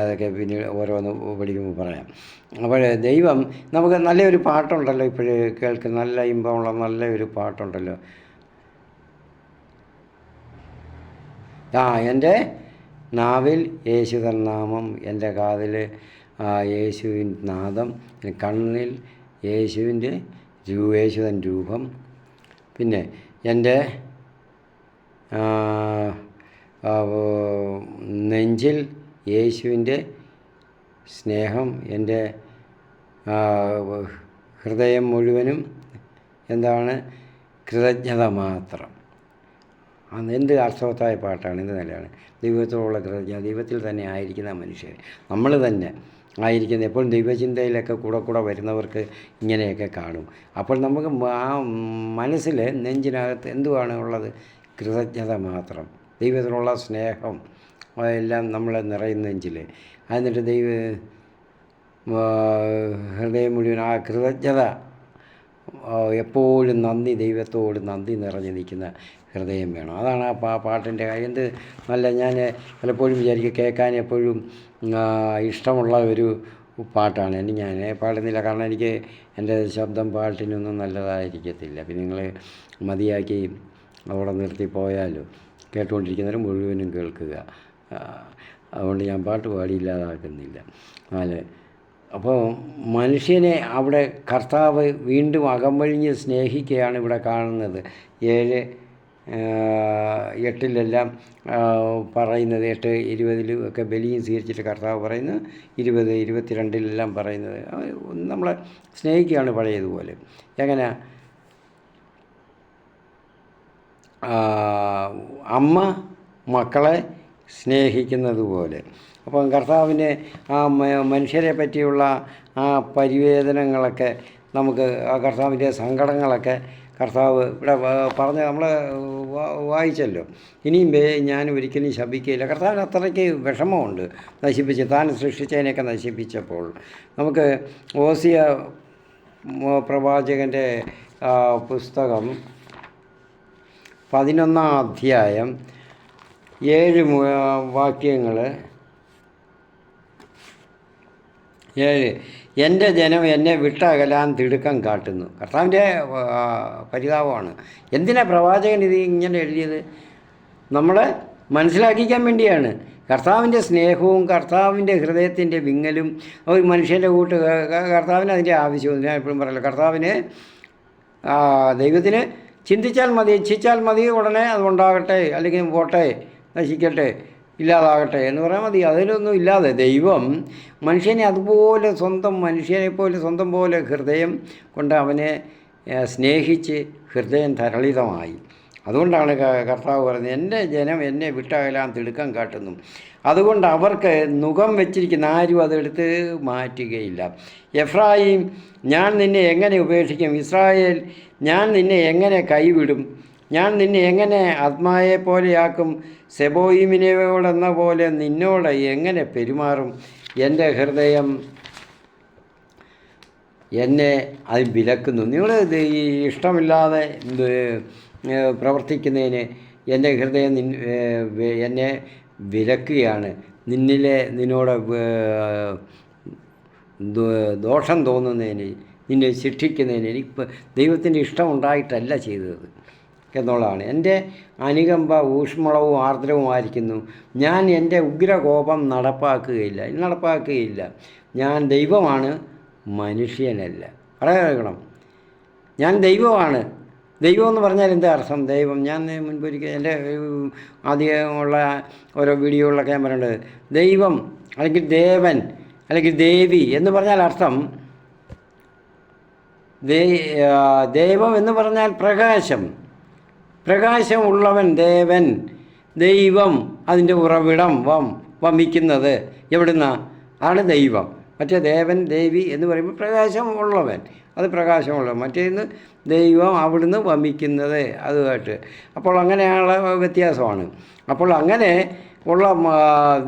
അതൊക്കെ പിന്നീട് ഓരോന്ന് പഠിക്കുമ്പോൾ പറയാം. അപ്പോൾ ദൈവം നമുക്ക് നല്ലൊരു പാട്ടുണ്ടല്ലോ ഇപ്പോഴേ കേൾക്കുന്ന, നല്ല ഇമ്പമുള്ള നല്ലൊരു പാട്ടുണ്ടല്ലോ. എൻ്റെ നാവിൽ യേശുതൻ നാമം, എൻ്റെ കാതിൽ യേശുവിൻ നാദം, കണ്ണിൽ യേശുതൻ രൂപം, പിന്നെ എൻ്റെ നെഞ്ചിൽ യേശുവിൻ്റെ സ്നേഹം, എൻ്റെ ഹൃദയം മുഴുവനും എന്താണ്? കൃതജ്ഞത മാത്രം. എന്ത് അർത്ഥവത്തായ പാട്ടാണ്, എന്ത് നല്ലതാണ്. ദൈവത്തോടുള്ള കൃതജ്ഞത, ദൈവത്തിൽ തന്നെ ആയിരിക്കുന്ന മനുഷ്യർ നമ്മൾ തന്നെ ആയിരിക്കുന്നത്. എപ്പോഴും ദൈവചിന്തയിലൊക്കെ കൂടെ വരുന്നവർക്ക് ഇങ്ങനെയൊക്കെ കാണും. അപ്പോൾ നമുക്ക് ആ മനസ്സിൽ നെഞ്ചിനകത്ത് എന്തുവാണ് ഉള്ളത്? കൃതജ്ഞത മാത്രം, ദൈവത്തിനുള്ള സ്നേഹം എല്ലാം നമ്മളെ നിറയുന്ന നെഞ്ചിൽ. എന്നിട്ട് ഹൃദയം മുഴുവൻ ആ കൃതജ്ഞത, എപ്പോഴും നന്ദി, ദൈവത്തോട് നന്ദി നിറഞ്ഞു നിൽക്കുന്ന ഹൃദയം വേണം. അതാണ് ആ പാട്ടിൻ്റെ കാര്യം. എന്ത് നല്ല, ഞാൻ പലപ്പോഴും വിചാരിക്കും കേൾക്കാൻ എപ്പോഴും ഇഷ്ടമുള്ള ഒരു പാട്ടാണ്. ഞാൻ പാടുന്നില്ല, കാരണം എനിക്ക് എൻ്റെ ശബ്ദം പാട്ടിനൊന്നും നല്ലതായിരിക്കത്തില്ല. പിന്നെ നിങ്ങൾ മതിയാക്കി അവിടെ നിർത്തിപ്പോയാലും കേട്ടുകൊണ്ടിരിക്കുന്നവർ മുഴുവനും കേൾക്കുക. അതുകൊണ്ട് ഞാൻ പാട്ട് പാടിയില്ലാതാക്കുന്നില്ല. അപ്പോൾ മനുഷ്യനെ അവിടെ കർത്താവ് വീണ്ടും അകമഴിഞ്ഞ് സ്നേഹിക്കുകയാണ് ഇവിടെ കാണുന്നത്. 7:8 പറയുന്നത്, 8:20 ഒക്കെ ബലിയും സ്വീകരിച്ചിട്ട് കർത്താവ് പറയുന്നത്, 20:22 പറയുന്നത് നമ്മളെ സ്നേഹിക്കുകയാണ് പഴയതുപോലെ. എങ്ങനെ? അമ്മ മക്കളെ സ്നേഹിക്കുന്നത് പോലെ. അപ്പം കർത്താവിന് ആ മനുഷ്യരെ പറ്റിയുള്ള ആ പരിവേദനങ്ങളൊക്കെ നമുക്ക്, ആ കർത്താവിൻ്റെ സങ്കടങ്ങളൊക്കെ കർത്താവ് ഇവിടെ പറഞ്ഞ് നമ്മൾ വായിച്ചല്ലോ. ഇനിയും ഞാൻ ഒരിക്കലും ശപിക്കുകയില്ല. കർത്താവിന് അത്രയ്ക്ക് വിഷമമുണ്ട് നശിപ്പിച്ച്, താൻ സൃഷ്ടിച്ചതിനെയൊക്കെ നശിപ്പിച്ചപ്പോൾ. നമുക്ക് ഓസിയ പ്രവാചകൻ്റെ പുസ്തകം 11-ാം അധ്യായം 7 വാക്യങ്ങൾ. 7, എൻ്റെ ജനം എന്നെ വിട്ടകലാൻ തിടുക്കം കാട്ടുന്നു. കർത്താവിൻ്റെ പരിതാപമാണ്. എന്തിനാ പ്രവാചകൻ ഇത് ഇങ്ങനെ എഴുതിയത്? നമ്മളെ മനസ്സിലാക്കിക്കാൻ വേണ്ടിയാണ്. കർത്താവിൻ്റെ സ്നേഹവും കർത്താവിൻ്റെ ഹൃദയത്തിൻ്റെ വിങ്ങലും ഒരു മനുഷ്യൻ്റെ കൂട്ട്. കർത്താവിന് അതിൻ്റെ ആവശ്യവും ഞാൻ എപ്പോഴും പറയല്ലോ, കർത്താവിന് ദൈവത്തിന് ചിന്തിച്ചാൽ മതി, ഇച്ഛിച്ചാൽ മതി, ഉടനെ അതുണ്ടാകട്ടെ, അല്ലെങ്കിൽ പോട്ടെ, നശിക്കട്ടെ, ഇല്ലാതാകട്ടെ എന്ന് പറയാൻ മതി. അതിലൊന്നും ഇല്ലാതെ ദൈവം മനുഷ്യനെ അതുപോലെ സ്വന്തം പോലെ ഹൃദയം കൊണ്ട് അവനെ സ്നേഹിച്ച് ഹൃദയം തരളിതമായി. അതുകൊണ്ടാണ് കർത്താവ് പറയുന്നത്, എൻ്റെ ജനം എന്നെ വിട്ടകലാൻ തിടുക്കം കാട്ടുന്നു. അതുകൊണ്ട് അവർക്ക് നുകം വെച്ചിരിക്കുന്ന ആരും അതെടുത്ത് മാറ്റുകയില്ല. എഫ്രായിം, ഞാൻ നിന്നെ എങ്ങനെ ഉപേക്ഷിക്കും? ഇസ്രായേൽ, ഞാൻ നിന്നെ എങ്ങനെ കൈവിടും? ഞാൻ നിന്നെ എങ്ങനെ ആത്മായെ പോലെയാക്കും? സെബോയിമിനോടെന്ന പോലെ നിന്നോട് എങ്ങനെ പെരുമാറും? എൻ്റെ ഹൃദയം എന്നെ അത് വിലക്കുന്നു. നിങ്ങൾ ഈ ഇഷ്ടമില്ലാതെ പ്രവർത്തിക്കുന്നതിന് എൻ്റെ ഹൃദയം എന്നെ വിലക്കുകയാണ്. നിന്നോട് ദോഷം തോന്നുന്നതിന്, നിന്നെ ശിക്ഷിക്കുന്നതിന് എനിക്ക് ദൈവത്തിൻ്റെ ഇഷ്ടമുണ്ടായിട്ടല്ല ചെയ്തത് എന്നുള്ളതാണ്. എൻ്റെ അനുകമ്പ ഊഷ്മളവും ആർദ്രവുമായിരിക്കുന്നു. ഞാൻ എൻ്റെ ഉഗ്രകോപം നടപ്പാക്കുകയില്ല. ഞാൻ ദൈവമാണ്, മനുഷ്യനല്ല. പറയണം, ഞാൻ ദൈവമാണ്. ദൈവം എന്ന് പറഞ്ഞാൽ എന്താ അർത്ഥം? ദൈവം, ഞാൻ മുൻപൊരിക്കൽ എൻ്റെ ആദ്യമുള്ള ഓരോ വീഡിയോകളിലൊക്കെ ഞാൻ പറയേണ്ടത്, ദൈവം അല്ലെങ്കിൽ ദേവൻ അല്ലെങ്കിൽ ദേവി എന്ന് പറഞ്ഞാൽ അർത്ഥം, ദൈവം എന്ന് പറഞ്ഞാൽ പ്രകാശം ഉള്ളവൻ ദേവൻ. ദൈവം അതിൻ്റെ ഉറവിടം, വമിക്കുന്നത് എവിടുന്ന ആണ് ദൈവം. മറ്റേ ദേവൻ ദേവി എന്ന് പറയുമ്പോൾ പ്രകാശം ഉള്ളവൻ, അത് പ്രകാശമുള്ളവൻ. മറ്റേന്ന് ദൈവം അവിടുന്ന് വമിക്കുന്നത് അതുമായിട്ട്. അപ്പോൾ അങ്ങനെയുള്ള വ്യത്യാസമാണ്. അപ്പോൾ അങ്ങനെ ഉള്ള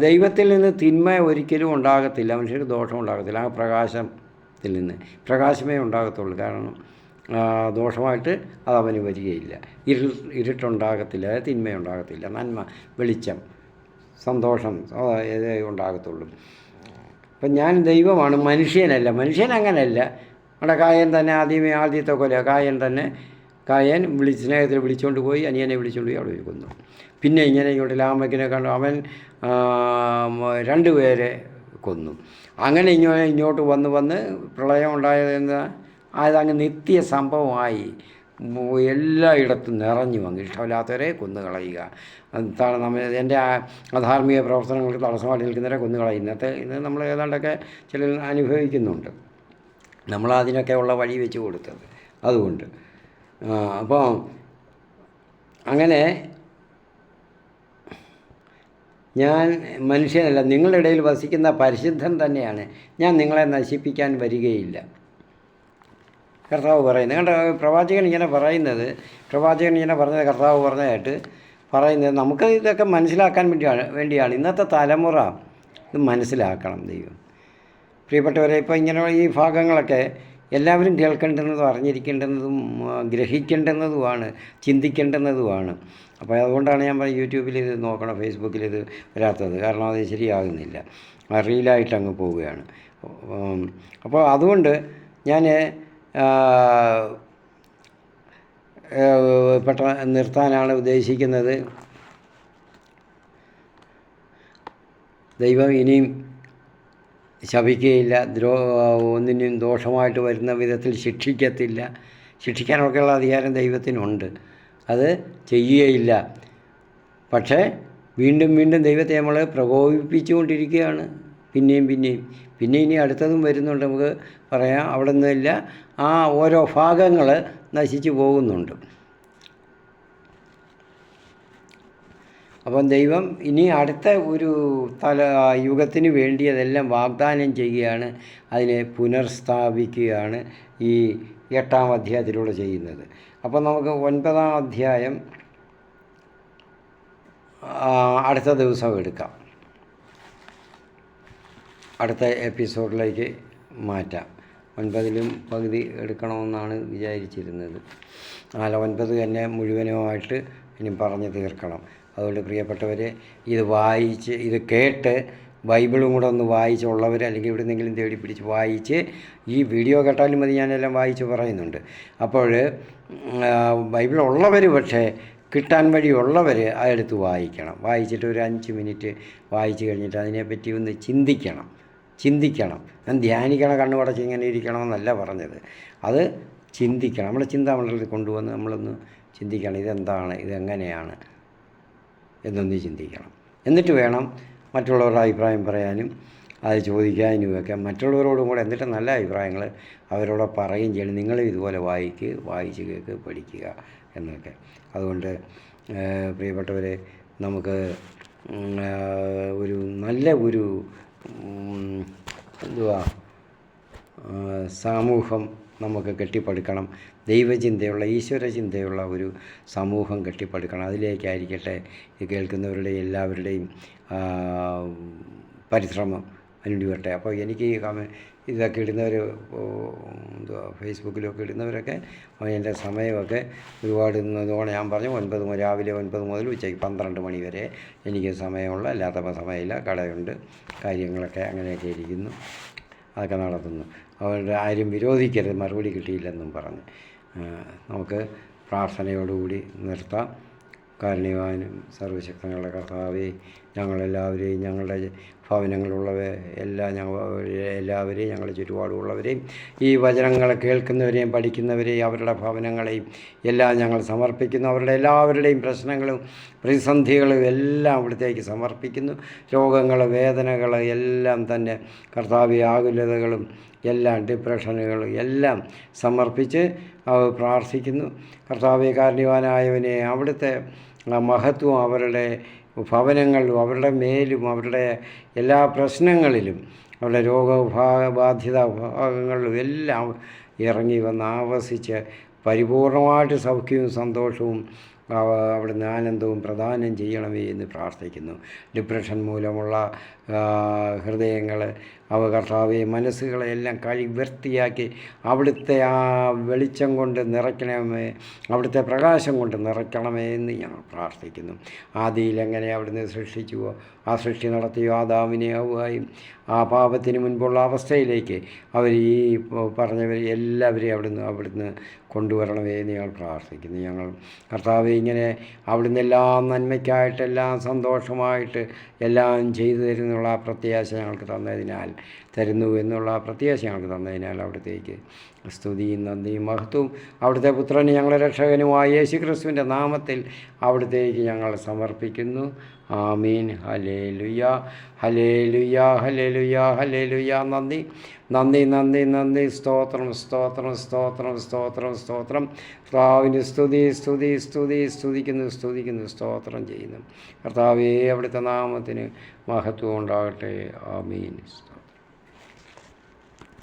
ദൈവത്തിൽ നിന്ന് തിന്മ ഒരിക്കലും ഉണ്ടാകത്തില്ല, മനുഷ്യർക്ക് ദോഷം ഉണ്ടാകത്തില്ല. ആ പ്രകാശത്തിൽ നിന്ന് പ്രകാശമേ ഉണ്ടാകത്തുള്ളൂ. കാരണം ദോഷമായിട്ട് അതവന് വരികയില്ല. ഇരുട്ടുണ്ടാകത്തില്ല, തിന്മയുണ്ടാകത്തില്ല. നന്മ, വെളിച്ചം, സന്തോഷം ഇതേ ഉണ്ടാകത്തുള്ളൂ. അപ്പം ഞാൻ ദൈവമാണ്, മനുഷ്യനല്ല. മനുഷ്യൻ അങ്ങനെയല്ല. നമ്മുടെ കായൻ തന്നെ ആദ്യത്തെ കൊല, കായൻ സ്നേഹത്തിൽ വിളിച്ചുകൊണ്ട് പോയി, അനിയനെ വിളിച്ചുകൊണ്ട് പോയി അവിടെ കൊന്നു. പിന്നെ ഇങ്ങനെ ഇങ്ങോട്ട് ലാമക്കിനെ കണ്ടു, അവൻ 2 പേരെ കൊന്നു. അങ്ങനെ ഇങ്ങോട്ട് വന്ന് പ്രളയം ഉണ്ടായതെന്താ, അതങ്ങ് നിത്യ സംഭവമായി എല്ലായിടത്തും നിറഞ്ഞു വന്നു. ഇഷ്ടമില്ലാത്തവരെ കൊന്നുകളയുക, എൻ്റെ അധാർമിക പ്രവർത്തനങ്ങൾക്ക് തടസ്സമായിട്ട് നിൽക്കുന്നവരെ കൊന്നുകളയുക. ഇന്ന് നമ്മൾ ഏതാണ്ടൊക്കെ ചിലർ അനുഭവിക്കുന്നുണ്ട്. നമ്മളതിനൊക്കെ ഉള്ള വഴി വെച്ച് കൊടുത്തത്. അതുകൊണ്ട് അപ്പോൾ അങ്ങനെ ഞാൻ മനുഷ്യനല്ല, നിങ്ങളുടെ ഇടയിൽ വസിക്കുന്ന പരിശുദ്ധൻ തന്നെയാണ്. ഞാൻ നിങ്ങളെ നശിപ്പിക്കാൻ വരികയില്ല, കർത്താവ് പറയുന്നത്. കണ്ട, പ്രവാചകൻ ഇങ്ങനെ പറഞ്ഞത് കർത്താവ് പറഞ്ഞതായിട്ട് പറയുന്നത് നമുക്ക് ഇതൊക്കെ മനസ്സിലാക്കാൻ വേണ്ടിയാണ്. ഇന്നത്തെ തലമുറ ഇത് മനസ്സിലാക്കണം. ദൈവം പ്രിയപ്പെട്ടവരെ, ഇപ്പോൾ ഇങ്ങനെ ഈ ഭാഗങ്ങളൊക്കെ എല്ലാവരും കേൾക്കേണ്ടുന്നതും അറിഞ്ഞിരിക്കേണ്ടുന്നതും ഗ്രഹിക്കേണ്ടുന്നതുമാണ്, ചിന്തിക്കേണ്ടുന്നതുമാണ്. അപ്പോൾ അതുകൊണ്ടാണ് ഞാൻ യൂട്യൂബിൽ ഇത് നോക്കണം, ഫേസ്ബുക്കിൽ ഇത് വരാത്തത്. കാരണം അത് ശരിയാകുന്നില്ല, റീലായിട്ട് അങ്ങ് പോവുകയാണ്. അപ്പോൾ അതുകൊണ്ട് ഞാൻ നിർത്താനാണ് ഉദ്ദേശിക്കുന്നത്. ദൈവം ഇനിയും ശപിക്കുകയില്ല, ഒന്നിനും ദോഷമായിട്ട് വരുന്ന വിധത്തിൽ ശിക്ഷിക്കത്തില്ല. ശിക്ഷിക്കാനൊക്കെയുള്ള അധികാരം ദൈവത്തിനുണ്ട്, അത് ചെയ്യുകയില്ല. പക്ഷേ വീണ്ടും ദൈവത്തെ നമ്മൾ പ്രകോപിപ്പിച്ചുകൊണ്ടിരിക്കുകയാണ്, പിന്നെയും പിന്നെ ഇനി അടുത്തതും വരുന്നുണ്ട്. നമുക്ക് പറയാം, അവിടെ നിന്നില്ല, ആ ഓരോ ഭാഗങ്ങൾ നശിച്ചു പോകുന്നുണ്ട്. അപ്പം ദൈവം ഇനി അടുത്ത ഒരു യുഗത്തിന് വേണ്ടി അതെല്ലാം വാഗ്ദാനം ചെയ്യുകയാണ്, അതിനെ പുനർസ്ഥാപിക്കുകയാണ് ഈ 8-ാം അധ്യായത്തിലൂടെ ചെയ്യുന്നത്. അപ്പം നമുക്ക് 9-ാം അധ്യായം അടുത്ത ദിവസം എടുക്കാം, അടുത്ത എപ്പിസോഡിലേക്ക് മാറ്റാം. 9-ലും പകുതി എടുക്കണമെന്നാണ് വിചാരിച്ചിരുന്നത്. 9 തന്നെ മുഴുവനുമായിട്ട് ഇനി പറഞ്ഞു തീർക്കണം. അതുകൊണ്ട് പ്രിയപ്പെട്ടവരെ, ഇത് കേട്ട് ബൈബിളും കൂടെ ഒന്ന് വായിച്ചുള്ളവർ, അല്ലെങ്കിൽ എവിടെ നിന്നെങ്കിലും തേടി പിടിച്ച് വായിച്ച്, ഈ വീഡിയോ കേട്ടാലും മതി, ഞാനെല്ലാം വായിച്ച് പറയുന്നുണ്ട്. അപ്പോൾ ബൈബിൾ ഉള്ളവർ, പക്ഷേ കിട്ടാൻ വഴിയുള്ളവർ അതെടുത്ത് വായിക്കണം. വായിച്ചിട്ട് ഒരു 5 മിനിറ്റ് വായിച്ച് കഴിഞ്ഞിട്ട് അതിനെപ്പറ്റി ഒന്ന് ചിന്തിക്കണം. ഞാൻ ധ്യാനിക്കണം, കണ്ണുപടച്ച് ഇങ്ങനെ ഇരിക്കണമെന്നല്ല പറഞ്ഞത്, അത് ചിന്തിക്കണം. നമ്മുടെ ചിന്താമണ്ഡലത്തിൽ കൊണ്ടുവന്ന് നമ്മളൊന്ന് ചിന്തിക്കണം, ഇതെന്താണ്, ഇതെങ്ങനെയാണ് എന്നൊന്ന് ചിന്തിക്കണം. എന്നിട്ട് വേണം മറ്റുള്ളവരുടെ അഭിപ്രായം പറയാനും അത് ചോദിക്കാനുമൊക്കെ. മറ്റുള്ളവരോടും കൂടെ എന്നിട്ട് നല്ല അഭിപ്രായങ്ങൾ അവരോട് പറയുകയും ചെയ്യണം. നിങ്ങളും ഇതുപോലെ വായിച്ച് കേൾക്ക്, പഠിക്കുക എന്നൊക്കെ. അതുകൊണ്ട് പ്രിയപ്പെട്ടവരെ, നമുക്ക് ഒരു നല്ല ഒരു സമൂഹം നമുക്ക് കെട്ടിപ്പടുക്കണം. ദൈവചിന്തയുള്ള, ഈശ്വരചിന്തയുള്ള ഒരു സമൂഹം കെട്ടിപ്പടുക്കണം. അതിലേക്കായിരിക്കട്ടെ ഇത് കേൾക്കുന്നവരുടെ എല്ലാവരുടെയും പരിശ്രമം അതിനുവേണ്ടി വരട്ടെ. അപ്പോൾ എനിക്ക് ഇതൊക്കെ ഇടുന്നവർ, എന്തുവാ ഫേസ്ബുക്കിലൊക്കെ ഇടുന്നവരൊക്കെ എൻ്റെ സമയമൊക്കെ ഒരുപാട് ഇന്നതുകൊണ്ട് ഞാൻ പറഞ്ഞു രാവിലെ 9 മുതൽ ഉച്ചയ്ക്ക് 12 മണി വരെ എനിക്ക് സമയമുള്ള, അല്ലാത്തപ്പോൾ സമയമില്ല, കടയുണ്ട്, കാര്യങ്ങളൊക്കെ അങ്ങനെയൊക്കെ ഇരിക്കുന്നു, അതൊക്കെ നടത്തുന്നു. അവരുടെ ആരും വിരോധിക്കരുത്, മറുപടി കിട്ടിയില്ലെന്നും പറഞ്ഞ് നമുക്ക് പ്രാർത്ഥനയോടുകൂടി നിർത്താം. കാരുണ്യവാനും സർവശക്തങ്ങളുടെ കർത്താവേ, ഞങ്ങളെല്ലാവരെയും, ഞങ്ങളുടെ എല്ലാവരെയും, ഞങ്ങളുടെ ചുറ്റുപാടുമുള്ളവരെയും, ഈ വചനങ്ങൾ കേൾക്കുന്നവരെയും പഠിക്കുന്നവരെയും അവരുടെ ഭവനങ്ങളെയും എല്ലാം ഞങ്ങൾ സമർപ്പിക്കുന്നു. അവരുടെ എല്ലാവരുടെയും പ്രശ്നങ്ങളും പ്രതിസന്ധികളും എല്ലാം അവിടത്തേക്ക് സമർപ്പിക്കുന്നു. രോഗങ്ങൾ, വേദനകൾ എല്ലാം തന്നെ കർത്താവേ, ആകുലതകളും എല്ലാം, ഡിപ്രഷനുകളും എല്ലാം സമർപ്പിച്ച് പ്രാർത്ഥിക്കുന്നു. കർത്താവേ, കാരുണ്യവാനായവനെ, അവിടുത്തെ മഹത്വം അവരുടെ ഭവനങ്ങളിലും അവരുടെ മേലും അവരുടെ എല്ലാ പ്രശ്നങ്ങളിലും അവരുടെ രോഗബാധിത ഭാഗങ്ങളിലും എല്ലാം ഇറങ്ങി വന്ന് ആവസിച്ച് പരിപൂർണമായിട്ട് സൗഖ്യവും സന്തോഷവും അവിടുന്ന് ആനന്ദവും പ്രദാനം ചെയ്യണമേ എന്ന് പ്രാർത്ഥിക്കുന്നു. ഡിപ്രഷൻ മൂലമുള്ള ഹൃദയങ്ങൾ, കർത്താവേ, മനസ്സുകളെ എല്ലാം വൃത്തിയാക്കി അവിടുത്തെ ആ വെളിച്ചം കൊണ്ട് നിറയ്ക്കണമേ, അവിടുത്തെ പ്രകാശം കൊണ്ട് നിറയ്ക്കണമേ എന്ന് ഞങ്ങൾ പ്രാർത്ഥിക്കുന്നു. ആദിയിൽ എങ്ങനെ അവിടുന്ന് സൃഷ്ടിച്ചുവോ, ആ സൃഷ്ടി നടത്തിയോ ആദാമിനെ ഹവ്വായും ആ പാപത്തിന് മുൻപുള്ള അവസ്ഥയിലേക്ക് അവർ ഈ പറഞ്ഞവർ എല്ലാവരെയും അവിടുന്ന് കൊണ്ടുവരണമേ എന്ന് ഞങ്ങൾ പ്രാർത്ഥിക്കുന്നു. ഞങ്ങൾ കർത്താവേ, ഇങ്ങനെ അവിടുന്ന് എല്ലാം നന്മയ്ക്കായിട്ട്, എല്ലാം സന്തോഷമായിട്ട് എല്ലാം ചെയ്തു തരുന്നുള്ള പ്രത്യാശ ഞങ്ങൾക്ക് തരുന്നു എന്നുള്ള പ്രത്യാശ ഞങ്ങൾക്ക് തന്നതിനാൽ അവിടത്തേക്ക് സ്തുതിയും നന്ദിയും മഹത്വവും അവിടുത്തെ പുത്രന് ഞങ്ങളുടെ രക്ഷകനുമായ യേശുക്രിസ്തുവിൻ്റെ നാമത്തിൽ അവിടത്തേക്ക് ഞങ്ങൾ സമർപ്പിക്കുന്നു. ആമീൻ. ഹല്ലേലൂയ, ഹല്ലേലൂയ, ഹല്ലേലൂയ, ഹല്ലേലൂയ. നന്ദി, നന്ദി, നന്ദി, നന്ദി. സ്തോത്രം, സ്തോത്രം, സ്തോത്രം, സ്തോത്രം, സ്തോത്രം. കർത്താവിന് സ്തുതി, സ്തുതി, സ്തുതി. സ്തുതിക്കുന്നു, സ്തോത്രം ചെയ്യുന്നു. കർത്താവേ, അവിടുത്തെ നാമത്തിന് മഹത്വം ഉണ്ടാകട്ടെ. ആമീൻ.